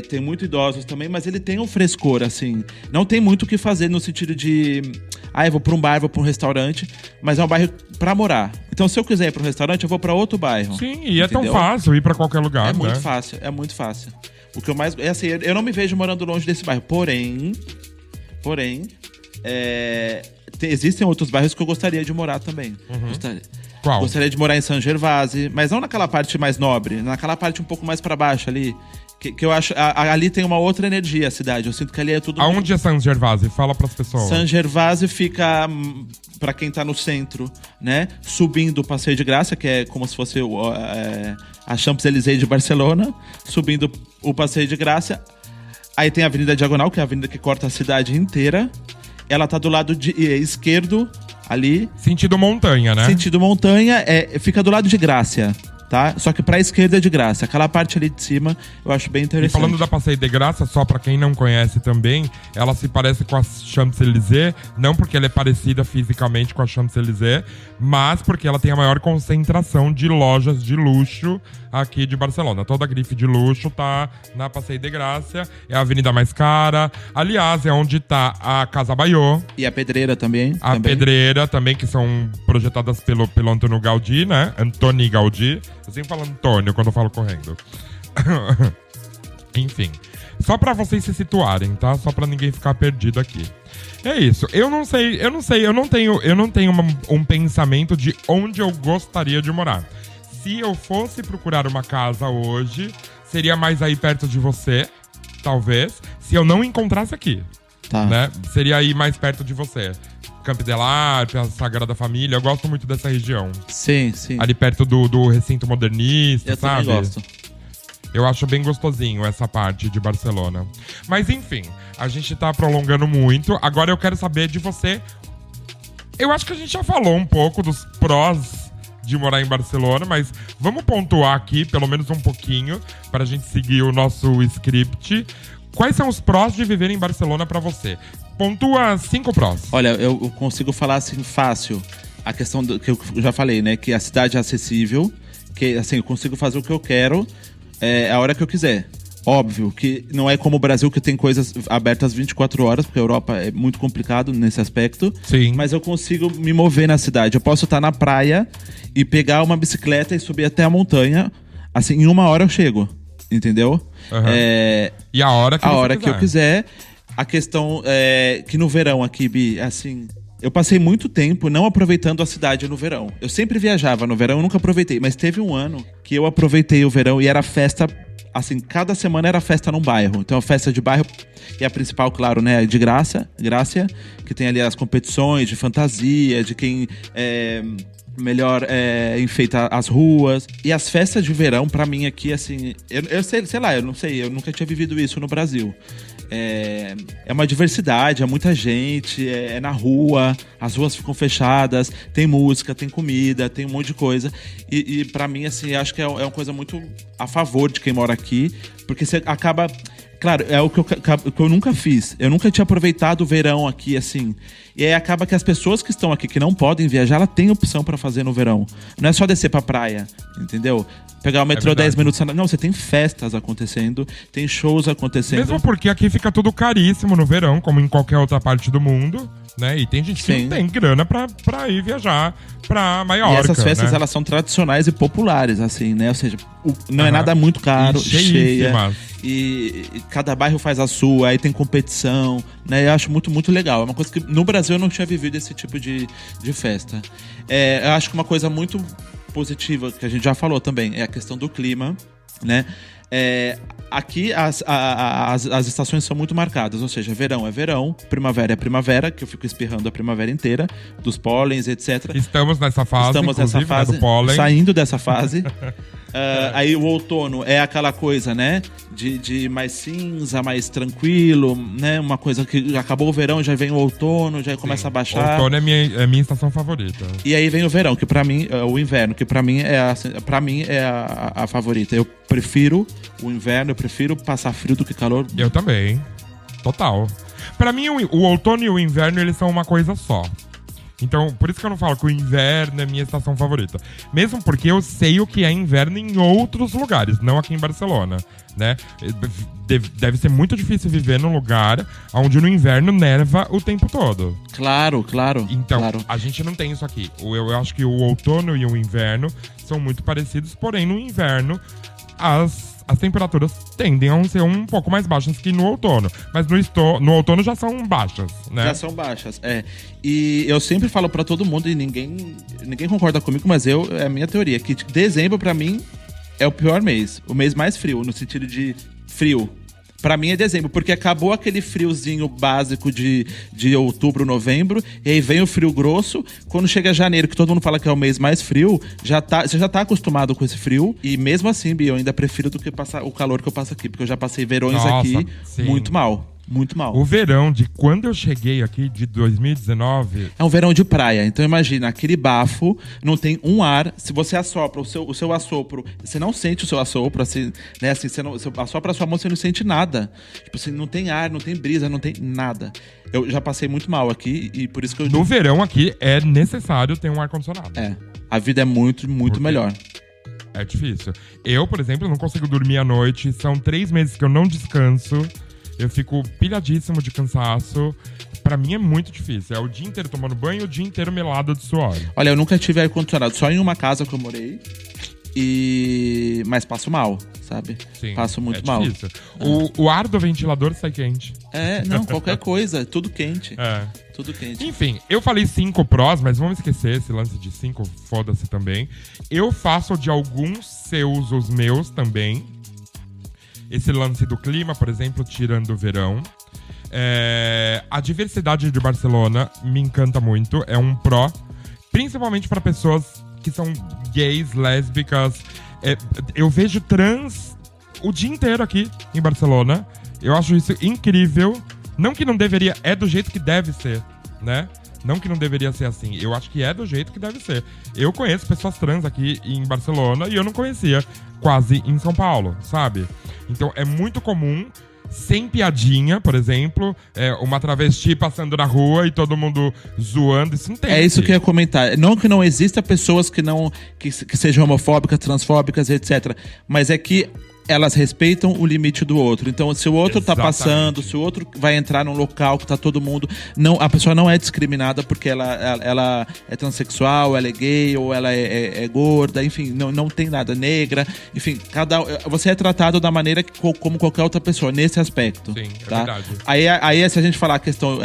Tem muito idosos também, mas ele tem um frescor, assim. Não tem muito o que fazer no sentido de... eu vou pra um bar, vou pra um restaurante. Mas é um bairro pra morar. Então, se eu quiser ir pra um restaurante, eu vou pra outro bairro. Sim, e é tão fácil ir pra qualquer lugar, É muito fácil, é muito fácil. O que eu mais... assim, eu não me vejo morando longe desse bairro. Porém... existem outros bairros que eu gostaria de morar também. Qual? Gostaria de morar em Saint Gervasi, mas não naquela parte mais nobre, naquela parte um pouco mais pra baixo ali. Que eu acho... ali tem uma outra energia, a cidade. Eu sinto que ali é tudo... Aonde é Saint Gervasi? Fala pras pessoas. Saint Gervasi fica... Pra quem tá no centro, né? Subindo o Passeio de Graça, que é como se fosse a Champs-Élysées de Barcelona. Subindo o Passeio de Graça. Aí tem a Avenida Diagonal, que é a avenida que corta a cidade inteira. Ela tá do lado esquerdo, ali. Sentido montanha, né? Sentido montanha, fica do lado de Grácia. Tá? Só que pra esquerda é de graça. Aquela parte ali de cima eu acho bem interessante. E falando da Passeio de Graça, só pra quem não conhece também, ela se parece com a Champs-Élysées, não porque ela é parecida fisicamente com a Champs-Élysées, mas porque ela tem a maior concentração de lojas de luxo aqui de Barcelona. Toda a grife de luxo tá na Passeio de Graça, é a avenida mais cara. Aliás, é onde tá a Casa Baiô. E a Pedreira também. A Pedreira também, que são projetadas pelo Antônio Gaudí, né? Antoni Gaudí. Eu sempre falo Antônio quando eu falo correndo. Enfim. Só pra vocês se situarem, tá? Só pra ninguém ficar perdido aqui. É isso. Eu não tenho um pensamento de onde eu gostaria de morar. Se eu fosse procurar uma casa hoje, seria mais aí perto de você, talvez. Se eu não encontrasse aqui, tá, né? Seria aí mais perto de você. Campo de Larpe, a Sagrada Família. Eu gosto muito dessa região. Sim, sim. Ali perto do recinto modernista, sabe? Eu também gosto. Eu acho bem gostosinho essa parte de Barcelona. Mas enfim, a gente tá prolongando muito. Agora eu quero saber de você. Eu acho que a gente já falou um pouco dos prós de morar em Barcelona, mas vamos pontuar aqui, pelo menos um pouquinho, para a gente seguir o nosso script. Quais são os prós de viver em Barcelona pra você? Pontua 5 prós. Olha, eu consigo falar assim fácil. A questão que eu já falei, né? Que a cidade é acessível, que assim, eu consigo fazer o que eu quero a hora que eu quiser. Óbvio que não é como o Brasil, que tem coisas abertas 24 horas, porque a Europa é muito complicado nesse aspecto. Sim. Mas eu consigo me mover na cidade. Eu posso estar na praia e pegar uma bicicleta e subir até a montanha. Assim, em 1 hora eu chego. Entendeu? Uhum. E a hora que eu quiser. A questão é que no verão aqui, Bi, assim... Eu passei muito tempo não aproveitando a cidade no verão. Eu sempre viajava no verão, eu nunca aproveitei. Mas teve um ano que eu aproveitei o verão e era festa... Assim, cada semana era festa num bairro. Então, a festa de bairro, e a principal, claro, né, de Grácia, que tem ali as competições de fantasia, de quem melhor enfeita as ruas. E as festas de verão, pra mim aqui, assim, eu sei lá, eu não sei, eu nunca tinha vivido isso no Brasil. É uma diversidade, é muita gente, é na rua, as ruas ficam fechadas, tem música, tem comida, tem um monte de coisa. E pra mim, assim, acho que é uma coisa muito a favor de quem mora aqui, porque você acaba... Claro, é o que eu nunca fiz. Eu nunca tinha aproveitado o verão aqui, assim. E aí acaba que as pessoas que estão aqui, que não podem viajar, ela tem opção pra fazer no verão. Não é só descer pra praia, entendeu? Pegar o metrô 10 minutos... Não, você tem festas acontecendo, tem shows acontecendo. Mesmo porque aqui fica tudo caríssimo no verão, como em qualquer outra parte do mundo, né? E tem gente que não tem grana pra ir viajar pra Maiorca, e essas festas, né? Elas são tradicionais e populares, assim, né? Ou seja, não é nada muito caro, cheia. E cada bairro faz a sua, aí tem competição, né? Eu acho muito, muito legal. É uma coisa que no Brasil eu não tinha vivido esse tipo de festa. Eu acho que uma coisa muito positiva, que a gente já falou também, é a questão do clima, né? Aqui as estações são muito marcadas, ou seja, verão é verão, primavera é primavera, que eu fico espirrando a primavera inteira, dos pólens, etc. Estamos nessa fase, né, do pólen. Saindo dessa fase. Aí o outono é aquela coisa, né? De mais cinza, mais tranquilo, né? Uma coisa que acabou o verão, já vem o outono, já começa a baixar. O outono é minha estação favorita. E aí vem o verão, que pra mim, o inverno, que pra mim é a favorita. Eu prefiro o inverno, eu prefiro passar frio do que calor. Eu também. Total. Pra mim, o outono e o inverno, eles são uma coisa só. Então, por isso que eu não falo que o inverno é minha estação favorita. Mesmo porque eu sei o que é inverno em outros lugares, não aqui em Barcelona, né? Deve ser muito difícil viver num lugar onde no inverno neva o tempo todo. Claro. Então, claro. A gente não tem isso aqui. Eu acho que o outono e o inverno são muito parecidos, porém no inverno as temperaturas tendem a ser um pouco mais baixas que no outono. Mas no outono já são baixas, né? Já são baixas, E eu sempre falo pra todo mundo, e ninguém concorda comigo, mas é a minha teoria, que dezembro pra mim é o pior mês. O mês mais frio, no sentido de frio. Pra mim é dezembro, porque acabou aquele friozinho básico de outubro, novembro, e aí vem o frio grosso. Quando chega janeiro, que todo mundo fala que é o mês mais frio, você já tá acostumado com esse frio. E mesmo assim, Bi, eu ainda prefiro do que passar o calor que eu passo aqui, porque eu já passei verões aqui muito mal. Muito mal. O verão de quando eu cheguei aqui, de 2019... É um verão de praia. Então imagina, aquele bafo, não tem um ar. Se você assopra o seu assopro, você não sente o seu assopro, assim, né? Assim, você assopra a sua mão, você não sente nada. Tipo assim, não tem ar, não tem brisa, não tem nada. Eu já passei muito mal aqui e por isso que eu... No verão aqui é necessário ter um ar-condicionado. A vida é muito, muito melhor. É difícil. Eu, por exemplo, não consigo dormir à noite. São 3 meses que eu não descanso. Eu fico pilhadíssimo de cansaço. Pra mim é muito difícil. É o dia inteiro tomando banho e o dia inteiro melado de suor. Olha, eu nunca tive ar-condicionado. Só em uma casa que eu morei. Mas passo mal, sabe? Sim, passo muito mal. Difícil. O ar do ventilador sai quente. Não, qualquer coisa. Tudo quente. Tudo quente. Enfim, eu falei 5 prós, mas vamos esquecer esse lance de 5, foda-se também. Eu faço de alguns seus os meus também. Esse lance do clima, por exemplo, tirando o verão. A diversidade de Barcelona me encanta muito. É um pró, principalmente para pessoas que são gays, lésbicas. Eu vejo trans o dia inteiro aqui em Barcelona. Eu acho isso incrível. Não que não deveria, é do jeito que deve ser, né? Não que não deveria ser assim. Eu acho que é do jeito que deve ser. Eu conheço pessoas trans aqui em Barcelona e eu não conhecia quase em São Paulo, sabe? Então é muito comum, sem piadinha, por exemplo, uma travesti passando na rua e todo mundo zoando. Isso não tem. É isso que eu ia comentar. Não que não exista pessoas que sejam homofóbicas, transfóbicas, etc. Mas é que elas respeitam o limite do outro. Então, se o outro tá Exatamente. passando, se o outro vai entrar num local que tá todo mundo... Não, a pessoa não é discriminada porque ela é transexual, ela é gay, ou ela é gorda, enfim, não tem nada, negra. Enfim, você é tratado da maneira como qualquer outra pessoa, nesse aspecto. Sim, é tá? verdade. Aí, se a gente falar a questão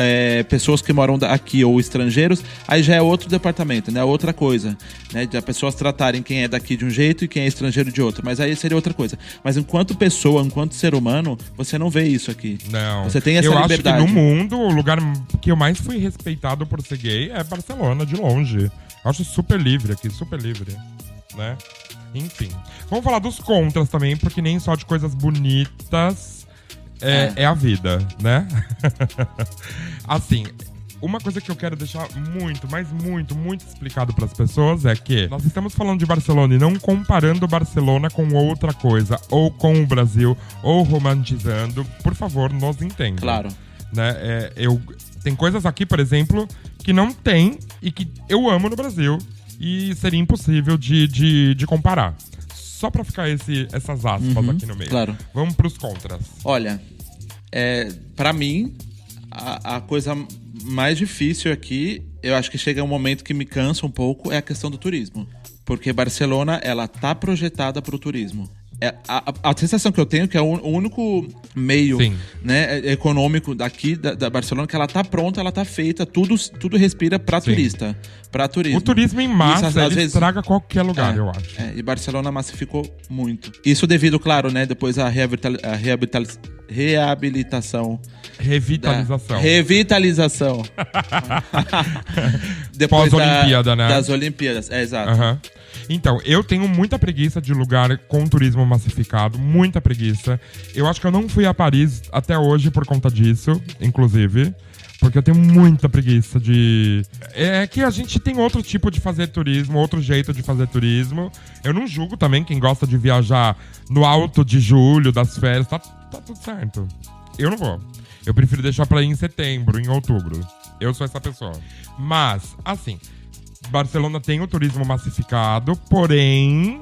pessoas que moram aqui ou estrangeiros, aí já é outro departamento, né? Outra coisa, né? De as pessoas tratarem quem é daqui de um jeito e quem é estrangeiro de outro. Mas aí seria outra coisa. Mas enquanto pessoa, enquanto ser humano, você não vê isso aqui. Não. Você tem essa eu liberdade. acho que no mundo, o lugar que eu mais fui respeitado por ser gay é Barcelona, de longe. Eu acho super livre aqui, super livre, né? Enfim. Vamos falar dos contras também, porque nem só de coisas bonitas é a vida, né? Assim, uma coisa que eu quero deixar muito explicado para as pessoas é que nós estamos falando de Barcelona e não comparando Barcelona com outra coisa, ou com o Brasil, ou romantizando. Por favor, nos entendam. Claro. Né? Tem coisas aqui, por exemplo, que não tem e que eu amo no Brasil e seria impossível de comparar. Só para ficar essas aspas aqui no meio. Claro. Vamos pros contras. Olha, pra mim, a coisa mais difícil aqui, eu acho que chega um momento que me cansa um pouco, é a questão do turismo. Porque Barcelona, ela tá projetada pro turismo. A sensação que eu tenho é que é o único meio, né, econômico daqui da Barcelona, que ela tá pronta, ela tá feita, tudo respira pra turista. Pra turismo. O turismo em massa, Isso, às ele vezes, estraga qualquer lugar, eu acho. E Barcelona massificou muito. Isso devido, claro, né, depois à reabilitação. Revitalização. Depois Pós-Olimpíada, né? Das Olimpíadas, exato. Uhum. Então, eu tenho muita preguiça de lugar com turismo massificado, muita preguiça. Eu acho que eu não fui a Paris até hoje por conta disso, inclusive. Porque eu tenho muita preguiça de... É que a gente tem outro tipo de fazer turismo, outro jeito de fazer turismo. Eu não julgo também quem gosta de viajar no alto de julho, das férias. Tá tudo certo. Eu não vou. Eu prefiro deixar pra ir em setembro, em outubro. Eu sou essa pessoa. Mas, assim, Barcelona tem o turismo massificado, porém,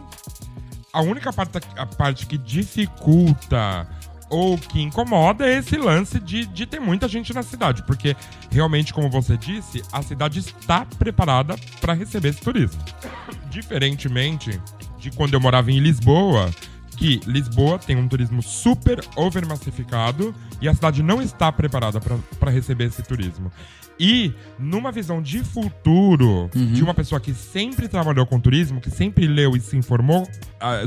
a única parte que dificulta ou que incomoda é esse lance de ter muita gente na cidade. Porque, realmente, como você disse, a cidade está preparada para receber esse turismo. Diferentemente de quando eu morava em Lisboa, que Lisboa tem um turismo super overmassificado e a cidade não está preparada para receber esse turismo. E, numa visão de futuro, de uma pessoa que sempre trabalhou com turismo, que sempre leu e se informou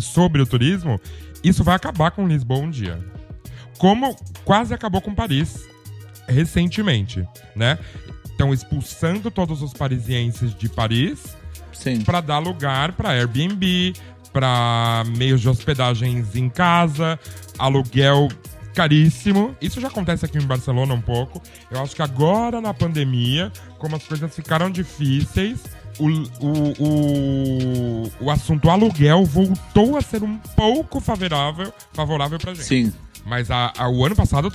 sobre o turismo, isso vai acabar com Lisboa um dia. Como quase acabou com Paris recentemente, né? Estão expulsando todos os parisienses de Paris para dar lugar para Airbnb, para meios de hospedagens em casa, aluguel caríssimo. Isso já acontece aqui em Barcelona um pouco. Eu acho que agora na pandemia, como as coisas ficaram difíceis, o assunto aluguel voltou a ser um pouco favorável pra gente. Sim. Mas o ano passado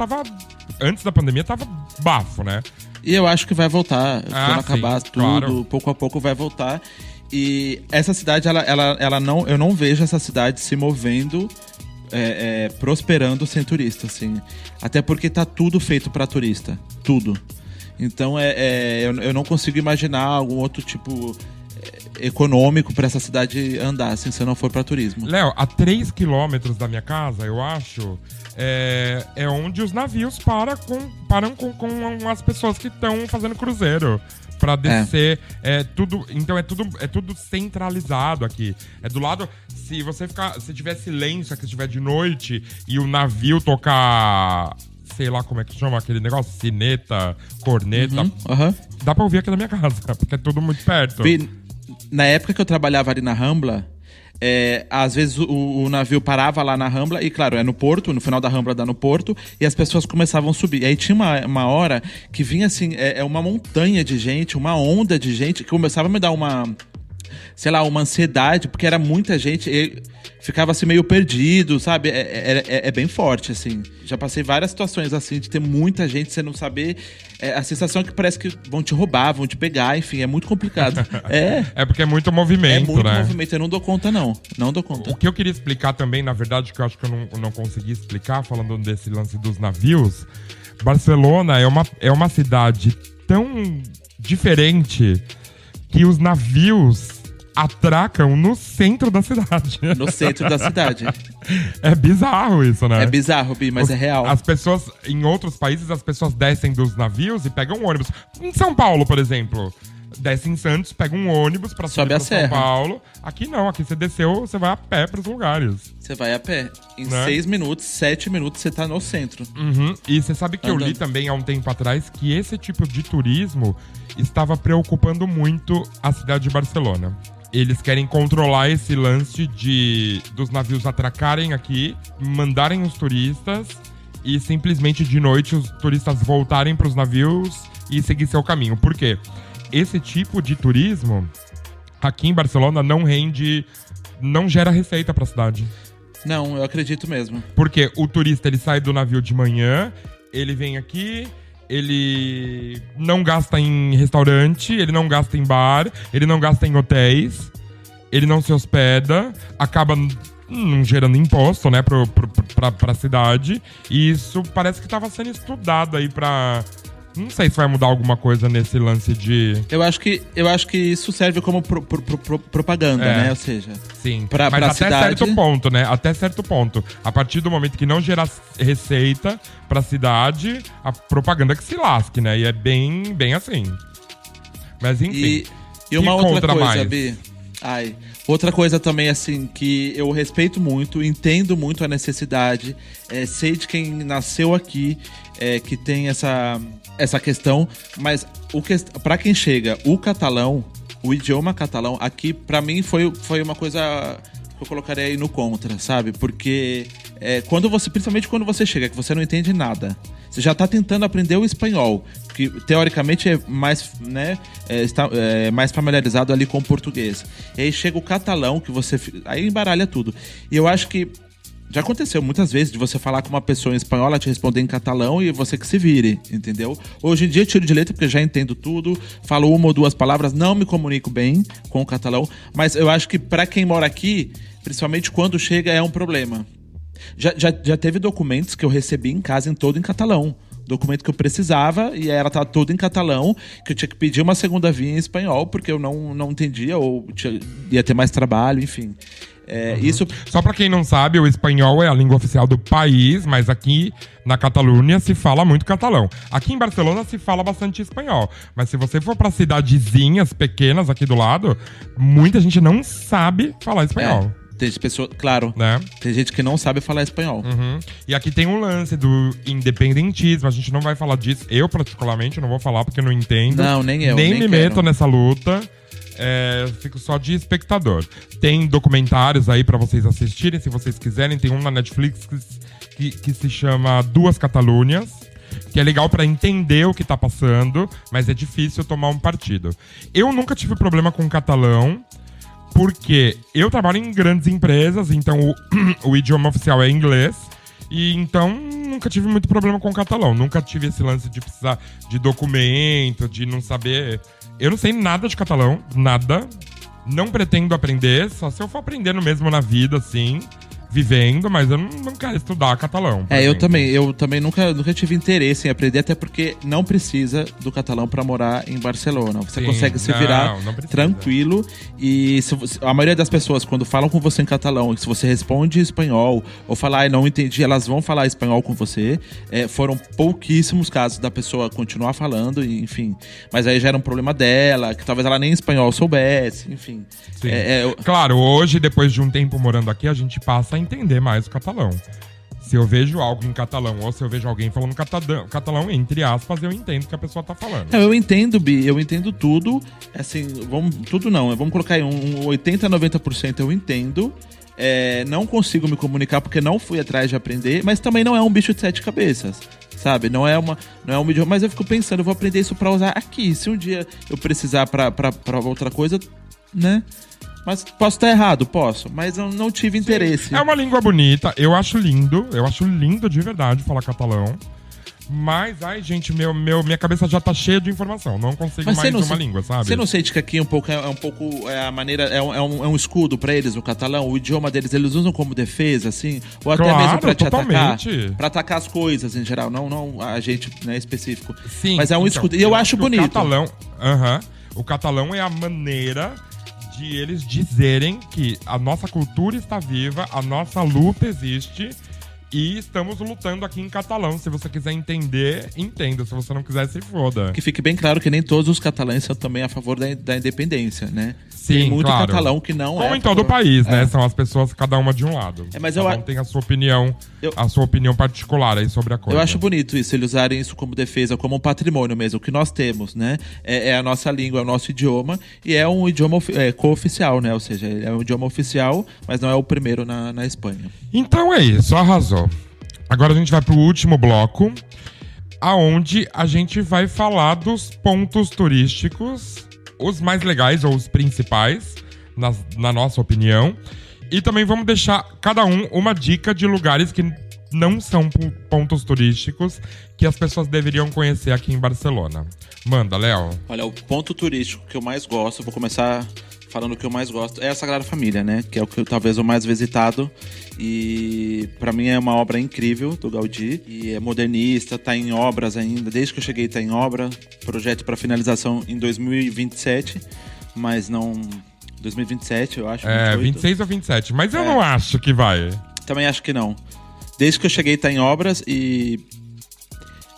antes da pandemia, tava bafo, né? E eu acho que vai voltar. Quando acabar tudo, claro. Pouco a pouco vai voltar. E essa cidade, eu não vejo essa cidade se movendo, prosperando sem turista, assim. Até porque tá tudo feito pra turista. Tudo. Então, eu não consigo imaginar algum outro tipo econômico pra essa cidade andar, assim, se não for pra turismo. Léo, a 3 quilômetros da minha casa, eu acho, é onde os navios param com as pessoas que estão fazendo cruzeiro. Pra descer, então é tudo centralizado aqui. É do lado, se tiver silêncio, que estiver de noite e o navio tocar, sei lá como é que chama aquele negócio, sineta, corneta, dá pra ouvir aqui na minha casa, porque é tudo muito perto. Na época que eu trabalhava ali na Rambla, às vezes o navio parava lá na Rambla e, claro, no porto, no final da Rambla dá no porto, e as pessoas começavam a subir. E aí tinha uma hora que vinha assim, uma montanha de gente, uma onda de gente, que começava a me dar sei lá, uma ansiedade, porque era muita gente, e ficava assim meio perdido, sabe? É bem forte, assim. Já passei várias situações assim, de ter muita gente, você não saber. A sensação é que parece que vão te roubar, vão te pegar, enfim, é muito complicado. É porque é muito movimento, muito né? movimento, eu não dou conta, não. Não dou conta. O que eu queria explicar também, na verdade, que eu acho que eu não consegui explicar, falando desse lance dos navios, Barcelona é uma cidade tão diferente que os navios atracam no centro da cidade. No centro da cidade. É bizarro isso, né? É bizarro, Bi, mas é real. As pessoas, em outros países, as pessoas descem dos navios e pegam um ônibus. Em São Paulo, por exemplo, desce em Santos, pega um ônibus pra Sobe a São serra. Paulo. Aqui não, aqui você desceu, você vai a pé pros lugares. Você vai a pé. Em Né? 6 minutos, 7 minutos, você tá no centro. Uhum. E você sabe que eu li Andando. também há um tempo atrás que esse tipo de turismo estava preocupando muito a cidade de Barcelona. Eles querem controlar esse lance dos navios atracarem aqui, mandarem os turistas e simplesmente de noite os turistas voltarem para os navios e seguir seu caminho. Por quê? Esse tipo de turismo aqui em Barcelona não gera receita para a cidade. Não, eu acredito mesmo. Porque o turista, ele sai do navio de manhã, ele vem aqui, ele não gasta em restaurante, ele não gasta em bar, ele não gasta em hotéis, ele não se hospeda, acaba não gerando imposto, né, pra cidade. E isso parece que estava sendo estudado aí pra... Não sei se vai mudar alguma coisa nesse lance de... Eu acho que isso serve como propaganda, né? Ou seja, Sim, mas até cidade... certo ponto, né? Até certo ponto. A partir do momento que não gerar receita pra cidade, a propaganda que se lasque, né? E é bem assim. Mas enfim. E uma que outra contra coisa, mais? Bi. Outra coisa também, assim, que eu respeito muito, entendo muito a necessidade, sei de quem nasceu aqui, que tem essa questão, mas pra quem chega, o catalão, o idioma catalão, aqui, pra mim, foi uma coisa que eu colocaria aí no contra, sabe? Porque principalmente quando você chega, que você não entende nada, você já tá tentando aprender o espanhol, que teoricamente é mais, né, está mais familiarizado ali com o português. E aí chega o catalão, que aí embaralha tudo. E eu acho que já aconteceu muitas vezes de você falar com uma pessoa em espanhol, ela te responder em catalão e você que se vire, entendeu? Hoje em dia eu tiro de letra porque já entendo tudo, falo uma ou duas palavras, não me comunico bem com o catalão, mas eu acho que pra quem mora aqui, principalmente quando chega, é um problema. Já teve documentos que eu recebi em casa todo em catalão. Documento que eu precisava e ela tava todo em catalão, que eu tinha que pedir uma segunda via em espanhol porque eu não entendia ou ia ter mais trabalho, enfim. Isso... Só pra quem não sabe, o espanhol é a língua oficial do país, mas aqui na Catalunha se fala muito catalão. Aqui em Barcelona se fala bastante espanhol, mas se você for pra cidadezinhas pequenas aqui do lado, muita gente não sabe falar espanhol. Tem pessoa, claro, né? Tem gente que não sabe falar espanhol. Uhum. E aqui tem um lance do independentismo, a gente não vai falar disso. Eu, particularmente, não vou falar porque não entendo. Não, nem eu. Nem me meto nessa luta. Fico só de espectador. Tem documentários aí pra vocês assistirem, se vocês quiserem. Tem um na Netflix que se chama Duas Catalunhas, que é legal pra entender o que tá passando, mas é difícil tomar um partido. Eu nunca tive problema com catalão, porque eu trabalho em grandes empresas, então o idioma oficial é inglês, e então nunca tive muito problema com o catalão. Nunca tive esse lance de precisar de documento, de não saber... Eu não sei nada de catalão, nada. Não pretendo aprender, só se eu for aprendendo mesmo na vida, assim... vivendo, mas eu não quero estudar catalão. Eu também nunca tive interesse em aprender, até porque não precisa do catalão pra morar em Barcelona. Você consegue se virar tranquilo. E a maioria das pessoas, quando falam com você em catalão, se você responde em espanhol ou falar, não entendi, elas vão falar espanhol com você. Foram pouquíssimos casos da pessoa continuar falando, enfim. Mas aí já era um problema dela, que talvez ela nem espanhol soubesse, enfim. Sim. Claro, hoje, depois de um tempo morando aqui, a gente passa a entender mais o catalão. Se eu vejo algo em catalão ou se eu vejo alguém falando catalão, entre aspas, eu entendo o que a pessoa tá falando. Eu entendo, Bi, eu entendo tudo. Assim, vamos colocar aí um 80, 90% eu entendo. Não consigo me comunicar porque não fui atrás de aprender, mas também não é um bicho de 7 cabeças, sabe? Não é um idioma, mas eu fico pensando, eu vou aprender isso pra usar aqui. Se um dia eu precisar pra outra coisa, né? Mas posso estar errado, posso, mas eu não tive interesse. É uma língua bonita, eu acho lindo de verdade falar catalão. Mas, ai, gente, minha cabeça já tá cheia de informação. Não consigo Mas mais uma língua, sabe? Você não sente que aqui é um pouco a maneira, é um escudo pra eles, o catalão, o idioma deles, eles usam como defesa, assim? Ou até mesmo pra te totalmente. atacar? Pra atacar as coisas em geral, não a gente, né, específico. Sim. Mas é um escudo. E eu acho bonito. O catalão é a maneira de eles dizerem que a nossa cultura está viva, a nossa luta existe. E estamos lutando aqui em catalão. Se você quiser entender, entenda. Se você não quiser, se foda. Que fique bem claro que nem todos os catalães são também a favor da independência, né? Sim, tem muito claro. catalão que não Como é. em todo o país, né? São as pessoas, cada uma de um lado. Mas cada um tem a sua opinião, a sua opinião particular aí sobre a coisa. Eu acho bonito isso, eles usarem isso como defesa, como um patrimônio mesmo, o que nós temos, né? É a nossa língua, é o nosso idioma, e é um idioma co-oficial, né? Ou seja, é um idioma oficial, mas não é o primeiro na Espanha. Então é isso, arrasou. Agora a gente vai pro último bloco, aonde a gente vai falar dos pontos turísticos, os mais legais ou os principais, na nossa opinião. E também vamos deixar cada um uma dica de lugares que não são pontos turísticos que as pessoas deveriam conhecer aqui em Barcelona. Manda, Léo. Olha, o ponto turístico que eu mais gosto, eu vou começar falando o que eu mais gosto, é a Sagrada Família, né? Que é o que talvez o mais visitado. E pra mim é uma obra incrível do Gaudí. E é modernista, tá em obras ainda. Desde que eu cheguei tá em obra. Projeto para finalização em 2027. Mas não... 2027, eu acho. 28. 26 ou 27. Mas eu não acho que vai. Também acho que não. Desde que eu cheguei tá em obras e...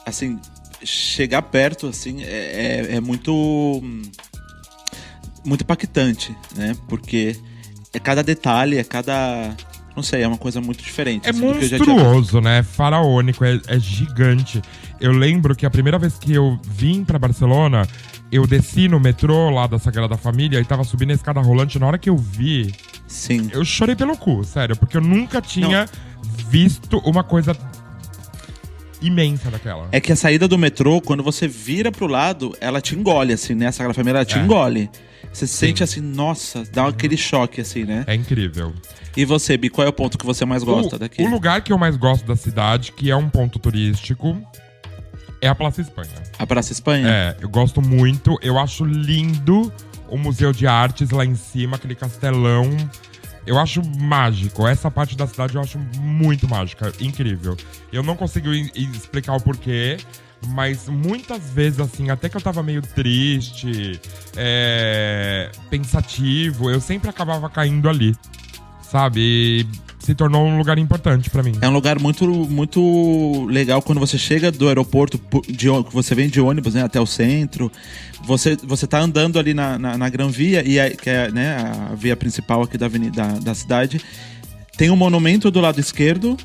Assim, chegar perto, assim, é muito... muito impactante, né? Porque é cada detalhe, não sei, é uma coisa muito diferente. É assim, monstruoso, né? Faraônico, é gigante. Eu lembro que a primeira vez que eu vim pra Barcelona, eu desci no metrô lá da Sagrada Família e tava subindo a escada rolante. Na hora que eu vi, sim, eu chorei pelo cu, sério. Porque eu nunca tinha visto uma coisa imensa daquela. É que a saída do metrô, quando você vira pro lado, ela te engole, assim, né? A Sagrada Família, ela te engole. Você se sente assim, nossa, dá aquele choque, assim, né? É incrível. E você, Bi, qual é o ponto que você mais gosta daqui? O lugar que eu mais gosto da cidade, que é um ponto turístico, é a Praça Espanha. A Praça Espanha? É, eu gosto muito. Eu acho lindo o Museu de Artes lá em cima, aquele castelão. Eu acho mágico. Essa parte da cidade eu acho muito mágica. Incrível. Eu não consigo explicar o porquê, mas muitas vezes, assim, até que eu tava meio triste, pensativo, eu sempre acabava caindo ali, sabe? E se tornou um lugar importante pra mim. É um lugar muito, muito legal quando você chega do aeroporto, você vem de ônibus, né, até o centro. Você tá andando ali na Gran Via, que é, né, a via principal aqui da avenida da cidade. Tem um monumento do lado esquerdo,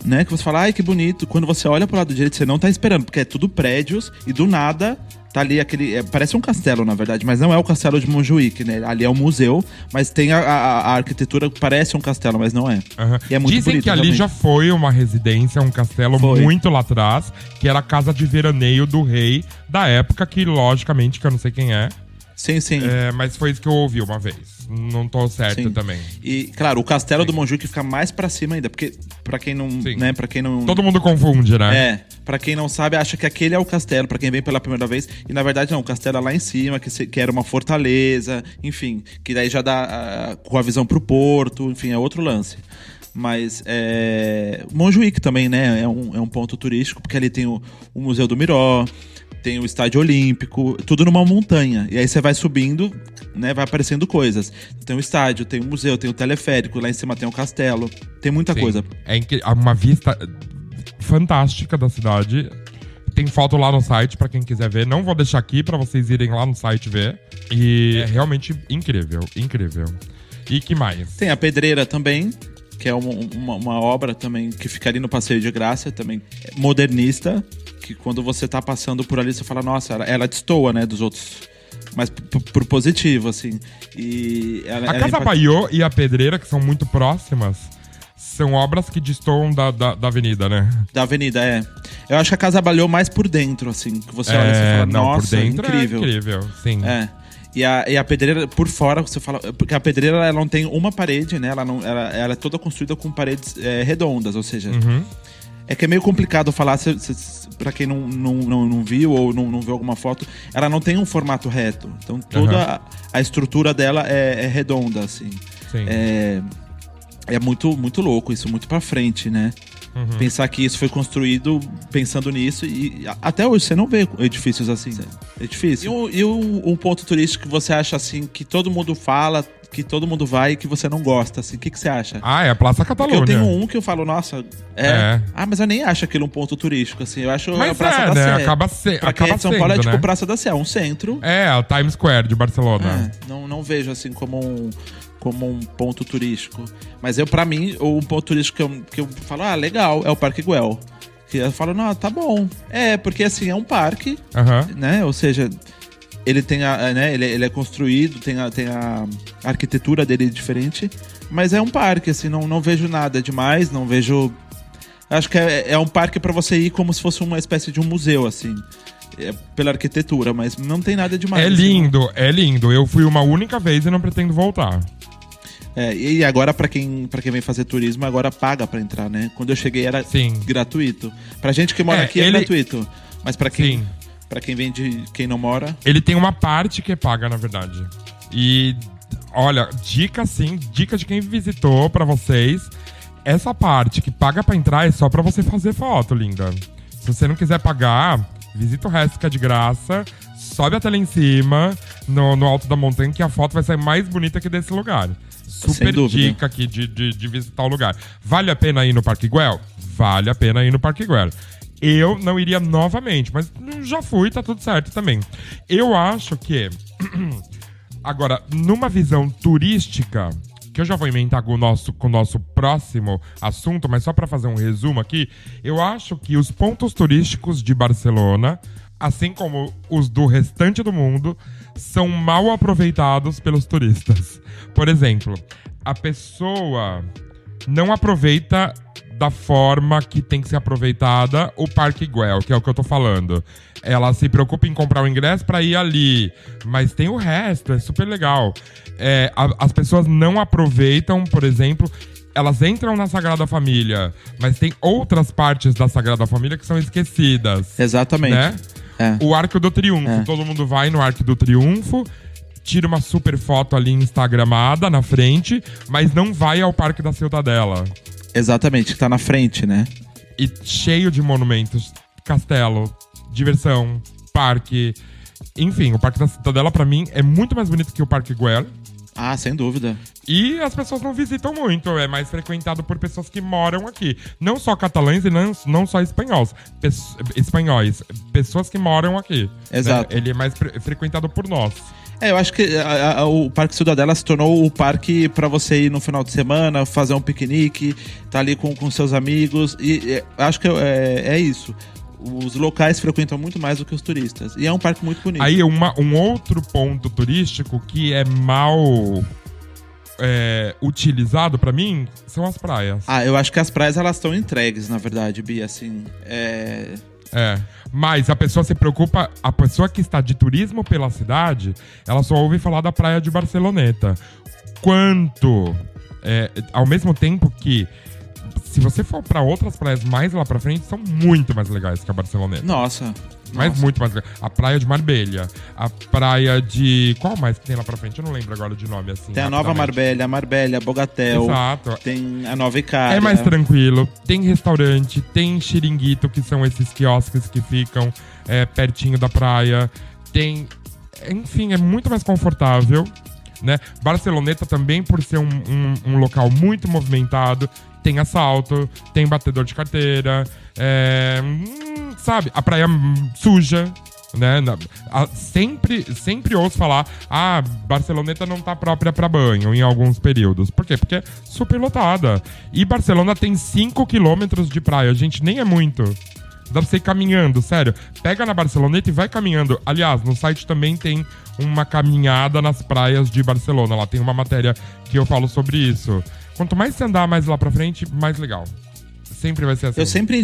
né, que você fala, ai, que bonito. Quando você olha pro lado direito, você não tá esperando, porque é tudo prédios e do nada tá ali aquele... parece um castelo, na verdade, mas não é o castelo de Montjuïc, né? Ali é um museu, mas tem a arquitetura que parece um castelo, mas não é. Uhum. E é muito Dizem bonito, que ali realmente. já foi uma residência, um castelo muito lá atrás, que era a casa de veraneio do rei da época, que logicamente, que eu não sei quem é. Sim, sim. Mas foi isso que eu ouvi uma vez. Não tô certo também. E, claro, o castelo do Montjuïc fica mais pra cima ainda, porque pra quem não... né, pra quem não... Todo mundo confunde, né? Pra quem não sabe, acha que aquele é o castelo, pra quem vem pela primeira vez. E na verdade não, o castelo é lá em cima, que era uma fortaleza, enfim. Que daí já dá com a visão pro porto, enfim, é outro lance. Mas Montjuïc também, né, é um ponto turístico, porque ali tem o Museu do Miró, tem o Estádio Olímpico, tudo numa montanha. E aí você vai subindo, né, vai aparecendo coisas. Tem o estádio, tem o museu, tem o teleférico, lá em cima tem o castelo. Tem muita coisa. É uma vista fantástica da cidade. Tem foto lá no site pra quem quiser ver. Não vou deixar aqui pra vocês irem lá no site ver. E é realmente incrível, incrível. E que mais? Tem a Pedreira também, que é uma obra também que fica ali no Passeio de Graça, também modernista, que quando você tá passando por ali, você fala, nossa, ela destoa, né, dos outros, mas por positivo, assim. E a Casa Batlló e a Pedreira, que são muito próximas, são obras que destoam da avenida, né? Da avenida, Eu acho que a Casa Batlló mais por dentro, assim, que você olha e você fala, nossa, por dentro incrível. É incrível, sim. E a pedreira, por fora, você fala... Porque a pedreira, ela não tem uma parede, né? Ela é toda construída com paredes redondas, ou seja... É que é meio complicado falar, pra quem não viu ou não viu alguma foto, ela não tem um formato reto. Então toda a estrutura dela é redonda, assim. Sim. É muito, muito louco isso, muito pra frente, né? Pensar que isso foi construído pensando nisso e até hoje você não vê edifícios assim. É difícil. E um ponto turístico que você acha assim, que todo mundo fala, que todo mundo vai e que você não gosta, assim, o que você acha? É a Praça Catalunha. Porque eu tenho um que eu falo, nossa, mas eu nem acho aquilo um ponto turístico, assim, eu acho a Praça da Sé. Pra quem é de São Paulo é tipo Praça da Sé, um centro. A Times Square de Barcelona. Não vejo assim como um ponto turístico. Mas pra mim, o ponto turístico que eu falo, legal, é o Parque Güell. Que eu falo, não, tá bom. Porque assim, é um parque, né? Ou seja, ele tem né? Ele é construído, tem a arquitetura dele diferente, mas é um parque, assim, não vejo nada demais, não vejo... Acho que é um parque pra você ir como se fosse uma espécie de um museu, assim. Pela arquitetura, mas não tem nada demais. É lindo, assim, é lindo. Eu fui uma única vez e não pretendo voltar. E agora, pra quem vem fazer turismo, agora paga pra entrar, né? Quando eu cheguei era gratuito. Pra gente que mora aqui é gratuito. Mas pra quem vem de quem não mora... Ele tem uma parte que é paga, na verdade. E, olha, dica de quem visitou pra vocês. Essa parte que paga pra entrar é só pra você fazer foto, linda. Se você não quiser pagar... Visita o resto que é de graça, sobe até lá em cima, no alto da montanha, que a foto vai sair mais bonita que desse lugar. Super dica aqui de visitar o lugar. Vale a pena ir no Parque Güell? Vale a pena ir no Parque Güell. Eu não iria novamente, mas já fui, tá tudo certo também. Eu acho que... Agora, numa visão turística... que eu já vou emendar com o nosso próximo assunto, mas só para fazer um resumo aqui, eu acho que os pontos turísticos de Barcelona, assim como os do restante do mundo, são mal aproveitados pelos turistas. Por exemplo, a pessoa não aproveita da forma que tem que ser aproveitada o Parque Güell, que é o que eu tô falando. Ela se preocupa em comprar o ingresso pra ir ali, mas tem o resto, é super legal. As pessoas não aproveitam, por exemplo, elas entram na Sagrada Família, mas tem outras partes da Sagrada Família que são esquecidas. Exatamente. Né? O Arco do Triunfo, todo mundo vai no Arco do Triunfo, tira uma super foto ali instagramada na frente, mas não vai ao Parque da Ciutadela. Exatamente, que tá na frente, né? E cheio de monumentos, castelo, diversão, parque. Enfim, o Parque da Ciutadela, pra mim, é muito mais bonito que o Parque Güell. Sem dúvida. E as pessoas não visitam muito, é mais frequentado por pessoas que moram aqui. Não só catalães e não só espanhóis. Pessoas que moram aqui. Exato. Né? Ele é mais frequentado por nós. Eu acho que o Parque Ciutadela se tornou o parque pra você ir no final de semana, fazer um piquenique, tá ali com seus amigos. E acho que é isso. Os locais frequentam muito mais do que os turistas. E é um parque muito bonito. Aí, um outro ponto turístico que é mal utilizado pra mim são as praias. Eu acho que as praias, elas estão entregues, na verdade, Bia, assim. Mas a pessoa se preocupa... A pessoa que está de turismo pela cidade, ela só ouve falar da praia de Barceloneta. Ao mesmo tempo que... Se você for pra outras praias mais lá pra frente, são muito mais legais que a Barceloneta. Nossa. Muito mais legal. A praia de Marbella, a praia de... Qual mais que tem lá pra frente? Eu não lembro agora de nome assim. Tem a nova Marbella, Bogatel. Exato. Tem a nova Icária. É mais tranquilo. Tem restaurante, tem xiringuito, que são esses quiosques que ficam pertinho da praia. Tem... Enfim, é muito mais confortável, né? Barceloneta também, por ser um local muito movimentado, tem assalto, tem batedor de carteira, sabe? A praia suja, né? Sempre ouço falar, Barceloneta não tá própria pra banho em alguns períodos. Por quê? Porque é super lotada. E Barcelona tem 5 quilômetros de praia, gente, nem é muito. Dá pra você ir caminhando, sério. Pega na Barceloneta e vai caminhando. Aliás, no site também tem uma caminhada nas praias de Barcelona. Lá tem uma matéria que eu falo sobre isso. Quanto mais você andar mais lá pra frente, mais legal. Sempre vai ser assim. Eu sempre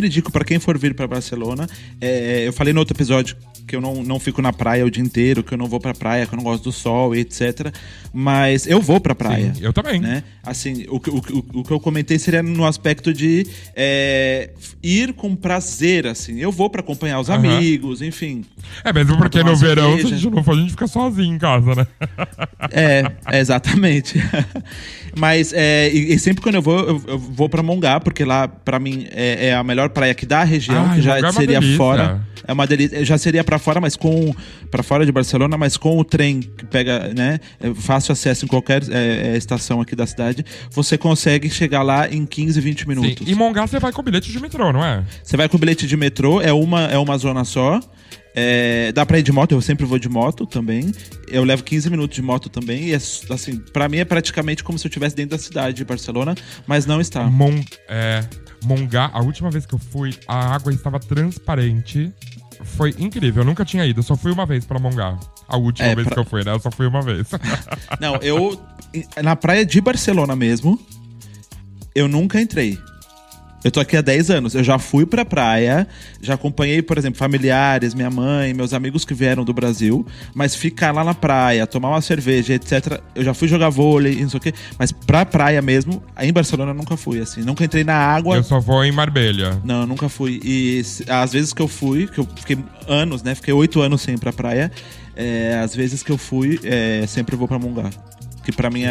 indico pra quem for vir pra Barcelona. Eu falei no outro episódio que eu não fico na praia o dia inteiro, que eu não vou pra praia, que eu não gosto do sol, etc. Mas eu vou pra praia. Sim, eu também. Né? Assim, o que eu comentei seria no aspecto de ir com prazer, assim. Eu vou pra acompanhar os amigos, enfim. Mesmo porque no verão, se a cerveja. gente não for, a gente fica sozinho em casa, né? Exatamente. Mas e sempre quando eu vou pra Mongá, porque lá, pra mim, é a melhor praia aqui da região, que já Mongá é uma seria delícia. fora. É uma delícia. Já seria pra fora, mas pra fora de Barcelona, mas com o trem que pega, né? Fácil acesso em qualquer estação aqui da cidade. Você consegue chegar lá em 15, 20 minutos. Sim. E Mongá você vai com bilhete de metrô, não é? Você vai com o bilhete de metrô, é uma zona só. Dá pra ir de moto, eu sempre vou de moto também. Eu levo 15 minutos de moto também. E assim, pra mim é praticamente como se eu estivesse dentro da cidade de Barcelona, mas não está. Mongá, a última vez que eu fui, a água estava transparente. Foi incrível, eu nunca tinha ido, eu só fui uma vez pra Mongá. A última vez que eu fui, né? Eu só fui uma vez. Não, na praia de Barcelona mesmo, eu nunca entrei. Eu tô aqui há 10 anos. Eu já fui pra praia, já acompanhei, por exemplo, familiares, minha mãe, meus amigos que vieram do Brasil, mas ficar lá na praia, tomar uma cerveja, etc. Eu já fui jogar vôlei, não sei o quê, mas pra praia mesmo, em Barcelona eu nunca fui, assim. Nunca entrei na água. Eu só vou em Marbella. Não, eu nunca fui. E às vezes que eu fui, que eu fiquei anos, né? Fiquei 8 anos sem ir pra praia. Às vezes que eu fui, sempre vou pra Mongá. Que pra mim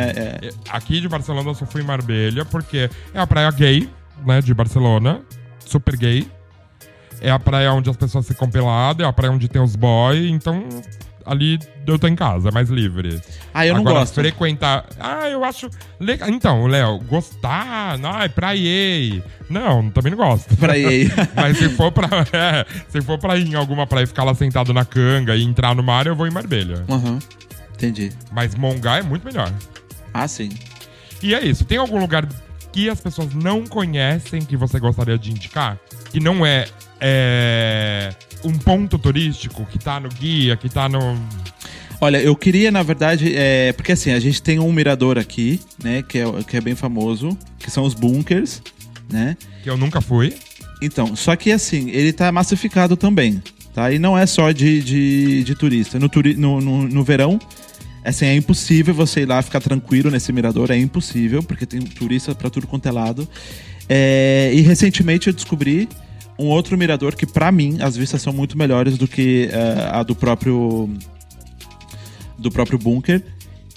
Aqui de Barcelona eu só fui em Marbella, porque é a praia gay, né, de Barcelona, super gay. É a praia onde as pessoas ficam peladas, é a praia onde tem os boys, então ali eu tô em casa, é mais livre. Eu não Agora, gosto. frequentar... eu acho legal. Então, Léo, gostar... praiei. Não, também não gosto. Praiei. Mas se for pra ir em alguma praia e ficar lá sentado na canga e entrar no mar, eu vou em Marbella. Entendi. Mas Mongá é muito melhor. Sim. E é isso. Tem algum lugar que as pessoas não conhecem que você gostaria de indicar? Que não é um ponto turístico, que tá no guia, que tá no... Olha, eu queria, na verdade, porque assim, a gente tem um mirador aqui, né, que é bem famoso, que são os bunkers, né? Que eu nunca fui. Então, só que assim, ele tá massificado também, tá? E não é só de turista. No verão, assim, é impossível você ir lá ficar tranquilo nesse mirador, é impossível, porque tem turista pra tudo quanto é lado. E recentemente eu descobri um outro mirador que, pra mim, as vistas são muito melhores do que a do próprio bunker,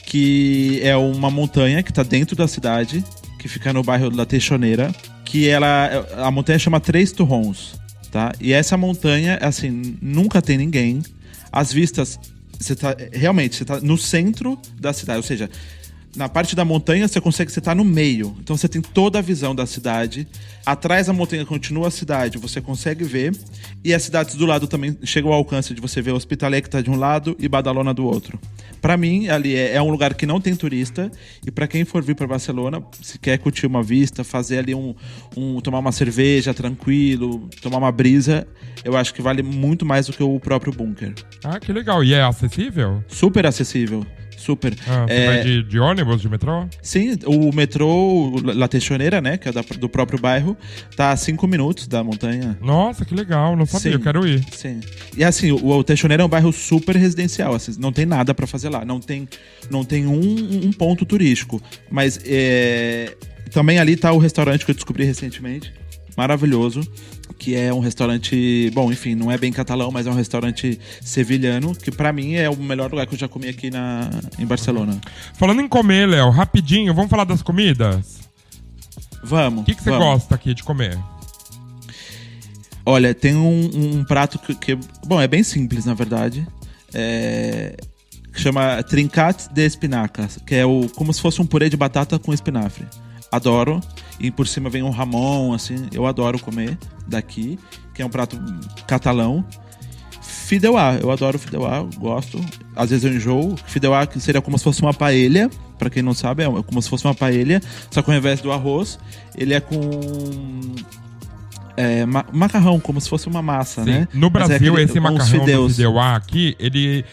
que é uma montanha que tá dentro da cidade, que fica no bairro La Teixonera, que a montanha chama Tres Torrons, tá? E essa montanha, assim, nunca tem ninguém. As vistas, você tá no centro da cidade, ou seja, na parte da montanha você tá no meio. Então você tem toda a visão da cidade. Atrás da montanha continua a cidade, você consegue ver. E as cidades do lado também chegam ao alcance de você ver Hospitalet, que tá de um lado, e Badalona do outro. Pra mim, ali é um lugar que não tem turista. E pra quem for vir pra Barcelona, se quer curtir uma vista, fazer ali tomar uma cerveja tranquilo, tomar uma brisa, eu acho que vale muito mais do que o próprio bunker. Que legal. E é acessível? Super acessível. Super. Você vai de ônibus, de metrô? Sim, o metrô La Teixonera, né, que é do próprio bairro, tá a 5 minutos da montanha. Nossa, que legal, não sabia, Sim, eu quero ir. Sim. E assim, o Teixonera é um bairro super residencial, assim, não tem nada pra fazer lá, não tem um ponto turístico, mas também ali tá o restaurante que eu descobri recentemente, maravilhoso, que é um restaurante, bom, enfim, não é bem catalão, mas é um restaurante sevilhano, que pra mim é o melhor lugar que eu já comi aqui em Barcelona. Falando em comer, Léo, rapidinho, vamos falar das comidas? Vamos. O que você gosta aqui de comer? Olha, tem um prato que bom, é bem simples, na verdade, que chama trincat de espinacas, que é como se fosse um purê de batata com espinafre. Adoro. E por cima vem um ramon, assim. Eu adoro comer daqui, que é um prato catalão. Fideuà. Eu adoro fideuà, gosto. Às vezes eu enjoo. Fideuà seria como se fosse uma paella. Pra quem não sabe, é como se fosse uma paella. Só que ao invés do arroz, ele é com macarrão, como se fosse uma massa, sim, né? No Brasil, esse macarrão do fideuà aqui, ele...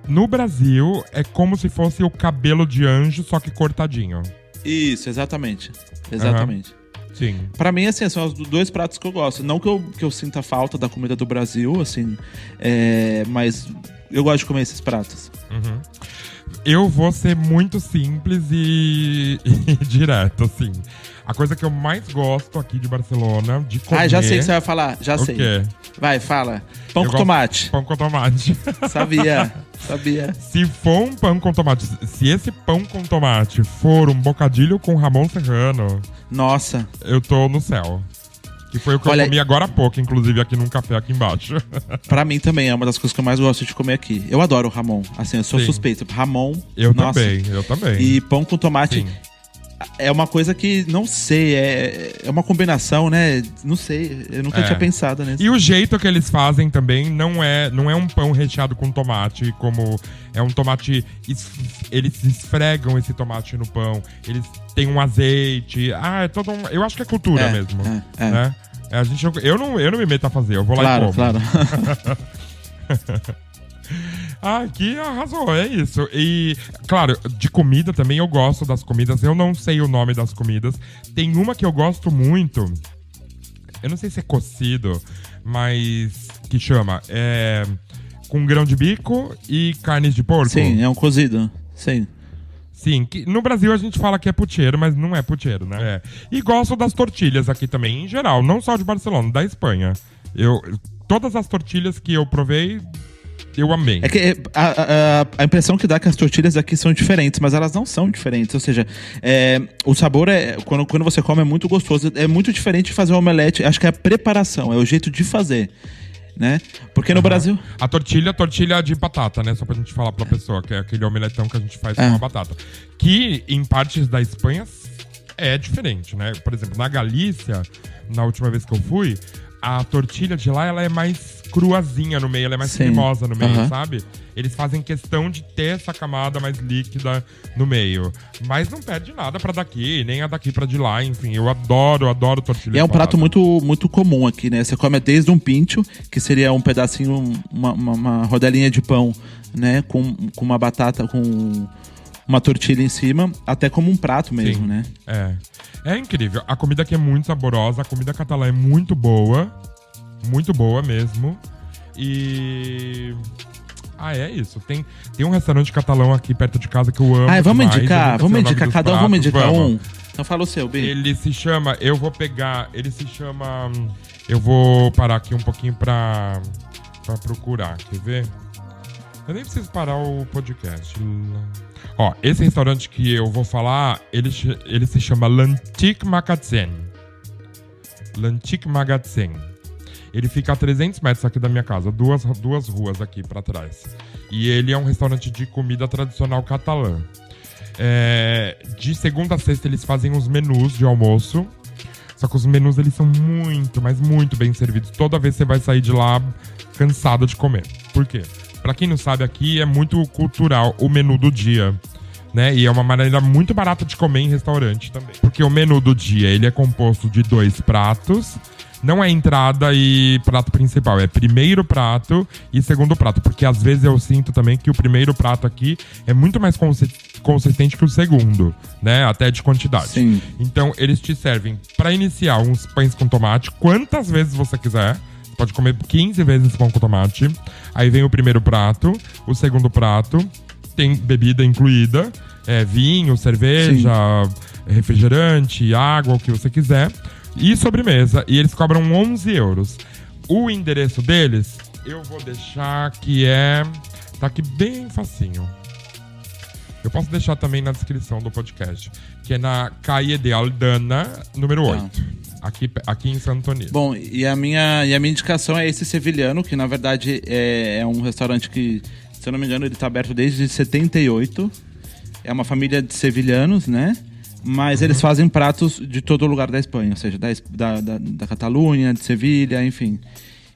No Brasil, é como se fosse o cabelo de anjo, só que cortadinho. Isso, exatamente. Exatamente. Sim. Pra mim, assim, são os dois pratos que eu gosto. Não que eu sinta falta da comida do Brasil, assim, mas eu gosto de comer esses pratos. Uhum. Eu vou ser muito simples e direto, assim. A coisa que eu mais gosto aqui de Barcelona, de comer... Já sei o que você vai falar, já sei. O quê? Vai, fala. Pão com tomate. Pão com tomate. Sabia. Se for um pão com tomate, se esse pão com tomate for um bocadilho com Ramon Serrano... Nossa. Eu tô no céu. Que foi o que eu comi agora há pouco, inclusive, aqui num café aqui embaixo. Pra mim também é uma das coisas que eu mais gosto de comer aqui. Eu adoro o Ramon. Assim, eu sou suspeito. Ramon, eu também. E pão com tomate... Sim. É uma coisa que, não sei, é uma combinação, né? Não sei, eu nunca tinha pensado nisso. E o jeito que eles fazem também não é um pão recheado com tomate, como é um tomate... Eles esfregam esse tomate no pão, eles têm um azeite... é todo um... Eu acho que é cultura mesmo, né? Eu não me meto a fazer, eu vou lá e como. Claro. Aqui arrasou, é isso. E, claro, de comida também eu gosto das comidas. Eu não sei o nome das comidas. Tem uma que eu gosto muito. Eu não sei se é cocido, mas que chama. Com grão de bico e carnes de porco. Sim, é um cozido. Sim. Sim, que no Brasil a gente fala que é pucheiro, mas não é pucheiro, né? E gosto das tortilhas aqui também, em geral. Não só de Barcelona, da Espanha. Todas as tortilhas que eu provei... Eu amei. É que a impressão que dá que as tortilhas aqui são diferentes, mas elas não são diferentes. Ou seja, o sabor, quando você come, é muito gostoso. É muito diferente de fazer um omelete. Acho que é a preparação, é o jeito de fazer, né? Porque no Brasil... A tortilha de batata, né? Só pra gente falar pra pessoa, que é aquele omeletão que a gente faz com a batata. Que, em partes da Espanha, é diferente, né? Por exemplo, na Galícia, na última vez que eu fui... A tortilha de lá, ela é mais cruazinha no meio, ela é mais cremosa no meio, sabe? Eles fazem questão de ter essa camada mais líquida no meio. Mas não perde nada pra daqui, nem a daqui pra de lá, enfim. Eu adoro tortilha. E é um prato muito, muito comum aqui, né? Você come desde um pincho, que seria um pedacinho, uma rodelinha de pão, né? Com uma batata, com uma tortilha em cima, até como um prato mesmo, né? É incrível. A comida aqui é muito saborosa, a comida catalã é muito boa mesmo. E... é isso. Tem um restaurante catalão aqui perto de casa que eu amo. Vamos indicar, cada um vamos indicar um. Então fala o seu, B. Ele se chama... Eu vou parar aqui um pouquinho pra procurar, quer ver? Eu nem preciso parar o podcast. Esse restaurante que eu vou falar, ele se chama L'Antic Magasin. L'Antic Magasin. Ele fica a 300 metros aqui da minha casa, duas ruas aqui pra trás. E ele é um restaurante de comida tradicional catalã. De segunda a sexta eles fazem os menus de almoço. Só que os menus eles são muito, mas muito bem servidos. Toda vez você vai sair de lá cansado de comer. Por quê? Pra quem não sabe, aqui é muito cultural o menu do dia, né? E é uma maneira muito barata de comer em restaurante também. Porque o menu do dia, ele é composto de 2 pratos. Não é entrada e prato principal, é primeiro prato e segundo prato. Porque às vezes eu sinto também que o primeiro prato aqui é muito mais consistente que o segundo, né? Até de quantidade. Sim. Então, eles te servem, pra iniciar, uns pães com tomate, quantas vezes você quiser. Pode comer 15 vezes pão com tomate. Aí vem o primeiro prato, o segundo prato, tem bebida incluída, vinho, cerveja, refrigerante, água, o que você quiser. E sobremesa. E eles cobram 11 euros. O endereço deles, eu vou deixar que tá aqui bem facinho. Eu posso deixar também na descrição do podcast. Que é na Calle de Aldana, número 8. Aqui em Santo Antônio. Bom, e a minha indicação é esse sevilhano, que na verdade é um restaurante que, se eu não me engano, ele está aberto desde 78. É uma família de sevilhanos, né? Mas eles fazem pratos de todo lugar da Espanha, ou seja, da Catalunha, de Sevilha, enfim.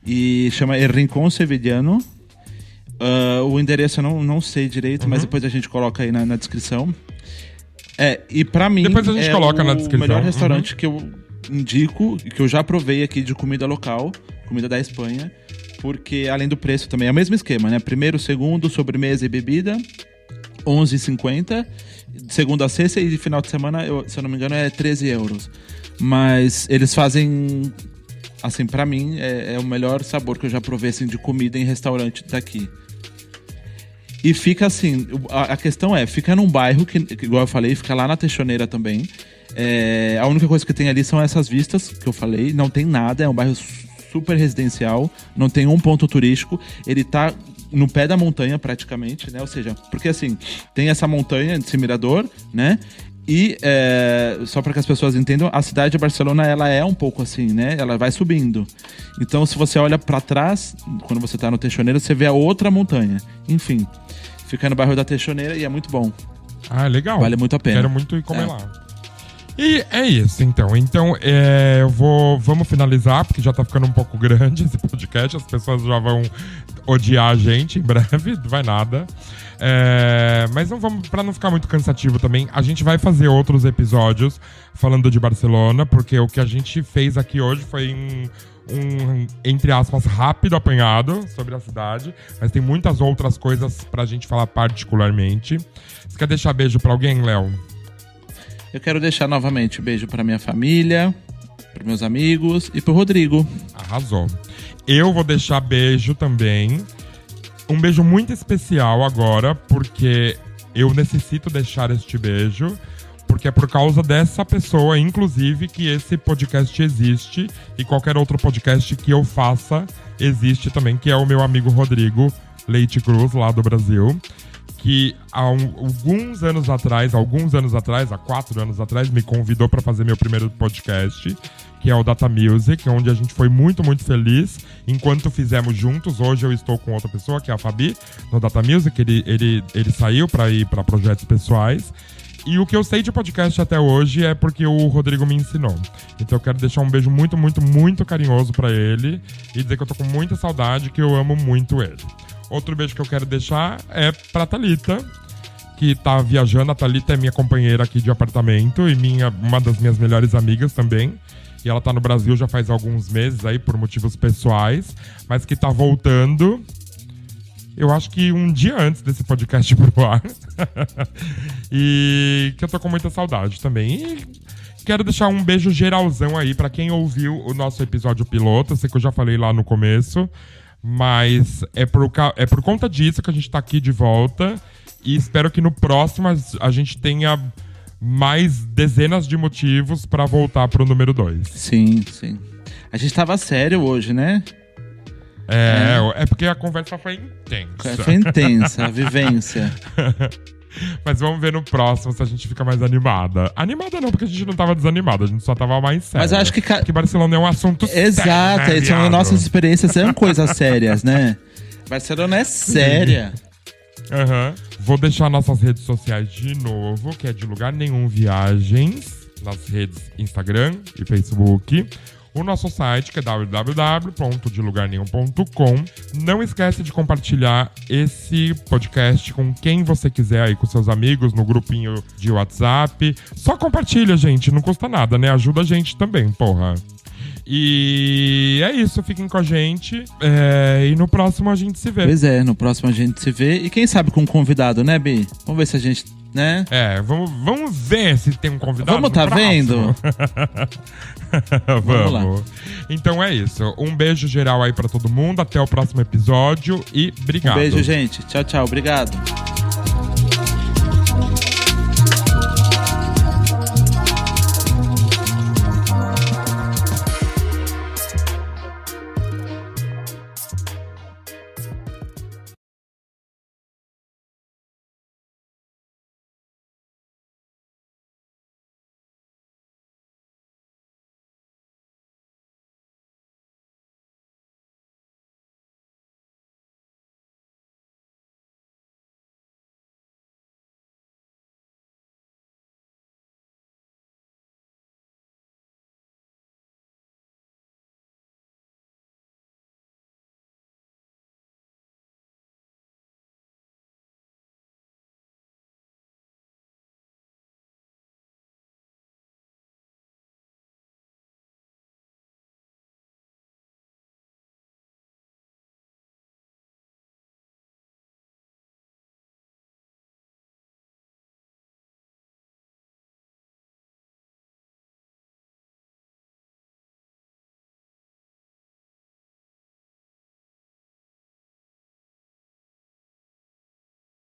E chama El Rincón Sevillano. O endereço eu não sei direito, mas depois a gente coloca aí na descrição. E pra mim, depois a gente coloca na descrição. O melhor restaurante que eu indico, que eu já provei aqui de comida local, comida da Espanha, porque além do preço também é o mesmo esquema, né? Primeiro, segundo, sobremesa e bebida, 11,50. segunda a sexta, e de final de semana, se eu não me engano, é 13 euros. Mas eles fazem, assim, pra mim, é o melhor sabor que eu já provei, assim, de comida em restaurante daqui. E fica assim, a questão fica num bairro que, igual eu falei, fica lá na Teixoneira também. A única coisa que tem ali são essas vistas que eu falei, não tem nada, é um bairro super residencial, não tem um ponto turístico, ele tá no pé da montanha praticamente, né? Ou seja, porque assim, tem essa montanha de Mirador, né? E, só para que as pessoas entendam, a cidade de Barcelona, ela é um pouco assim, né? Ela vai subindo. Então, se você olha para trás, quando você tá no Teixoneira, você vê a outra montanha. Enfim, fica no bairro da Teixoneira e é muito bom. Ah, legal. Vale muito a pena. Quero muito ir comer lá. E é isso, então. Então, vamos finalizar, porque já tá ficando um pouco grande esse podcast. As pessoas já vão odiar a gente em breve, não vai nada. Mas não vamos, pra não ficar muito cansativo também, a gente vai fazer outros episódios falando de Barcelona, porque o que a gente fez aqui hoje foi um, entre aspas, rápido apanhado sobre a cidade, mas tem muitas outras coisas pra gente falar particularmente. Você quer deixar beijo pra alguém, Léo? Eu quero deixar novamente um beijo pra minha família, pros meus amigos e pro Rodrigo. Arrasou. Eu vou deixar beijo também. Um beijo muito especial agora, porque eu necessito deixar este beijo, porque é por causa dessa pessoa, inclusive, que esse podcast existe e qualquer outro podcast que eu faça existe também, que é o meu amigo Rodrigo Leite Cruz, lá do Brasil, que há alguns anos atrás, há 4 anos atrás, me convidou para fazer meu primeiro podcast, que é o Data Music, onde a gente foi muito, muito feliz enquanto fizemos juntos. Hoje eu estou com outra pessoa, que é a Fabi, no Data Music. Ele saiu para ir para projetos pessoais. E o que eu sei de podcast até hoje é porque o Rodrigo me ensinou. Então eu quero deixar um beijo muito, muito, muito carinhoso para ele e dizer que eu tô com muita saudade, que eu amo muito ele. Outro beijo que eu quero deixar é pra Thalita, que tá viajando. A Thalita é minha companheira aqui de apartamento e uma das minhas melhores amigas também. E ela tá no Brasil já faz alguns meses aí, por motivos pessoais, mas que tá voltando, eu acho que um dia antes desse podcast pro ar. E que eu tô com muita saudade também. E quero deixar um beijo geralzão aí pra quem ouviu o nosso episódio piloto. Eu sei que eu já falei lá no começo, mas é por conta disso que a gente tá aqui de volta. E espero que no próximo a gente tenha mais dezenas de motivos pra voltar pro número 2. Sim, sim. A gente tava sério hoje, né? É porque a conversa foi intensa. Foi intensa, a vivência. Mas vamos ver no próximo se a gente fica mais animada. Animada não, porque a gente não tava desanimada, a gente só tava mais sério. Mas eu acho que... Porque Barcelona é um assunto exato, sério, né, são nossas experiências, são coisas sérias, né? Barcelona é séria. Vou deixar nossas redes sociais de novo, que é de Lugar Nenhum Viagens, nas redes Instagram e Facebook. O nosso site, que é www.delugarnenhum.com. Não esquece de compartilhar esse podcast com quem você quiser aí, com seus amigos, no grupinho de WhatsApp. Só compartilha, gente, não custa nada, né? Ajuda a gente também, porra. E é isso, fiquem com a gente. E no próximo a gente se vê. Pois é, no próximo a gente se vê. E quem sabe com um convidado, né, Bi? Vamos ver se a gente... né? Vamos ver se tem um convidado. Vamos tá vendo? Vamos lá. Então é isso. Um beijo geral aí pra todo mundo. Até o próximo episódio e obrigado. Um beijo, gente. Tchau, tchau. Obrigado.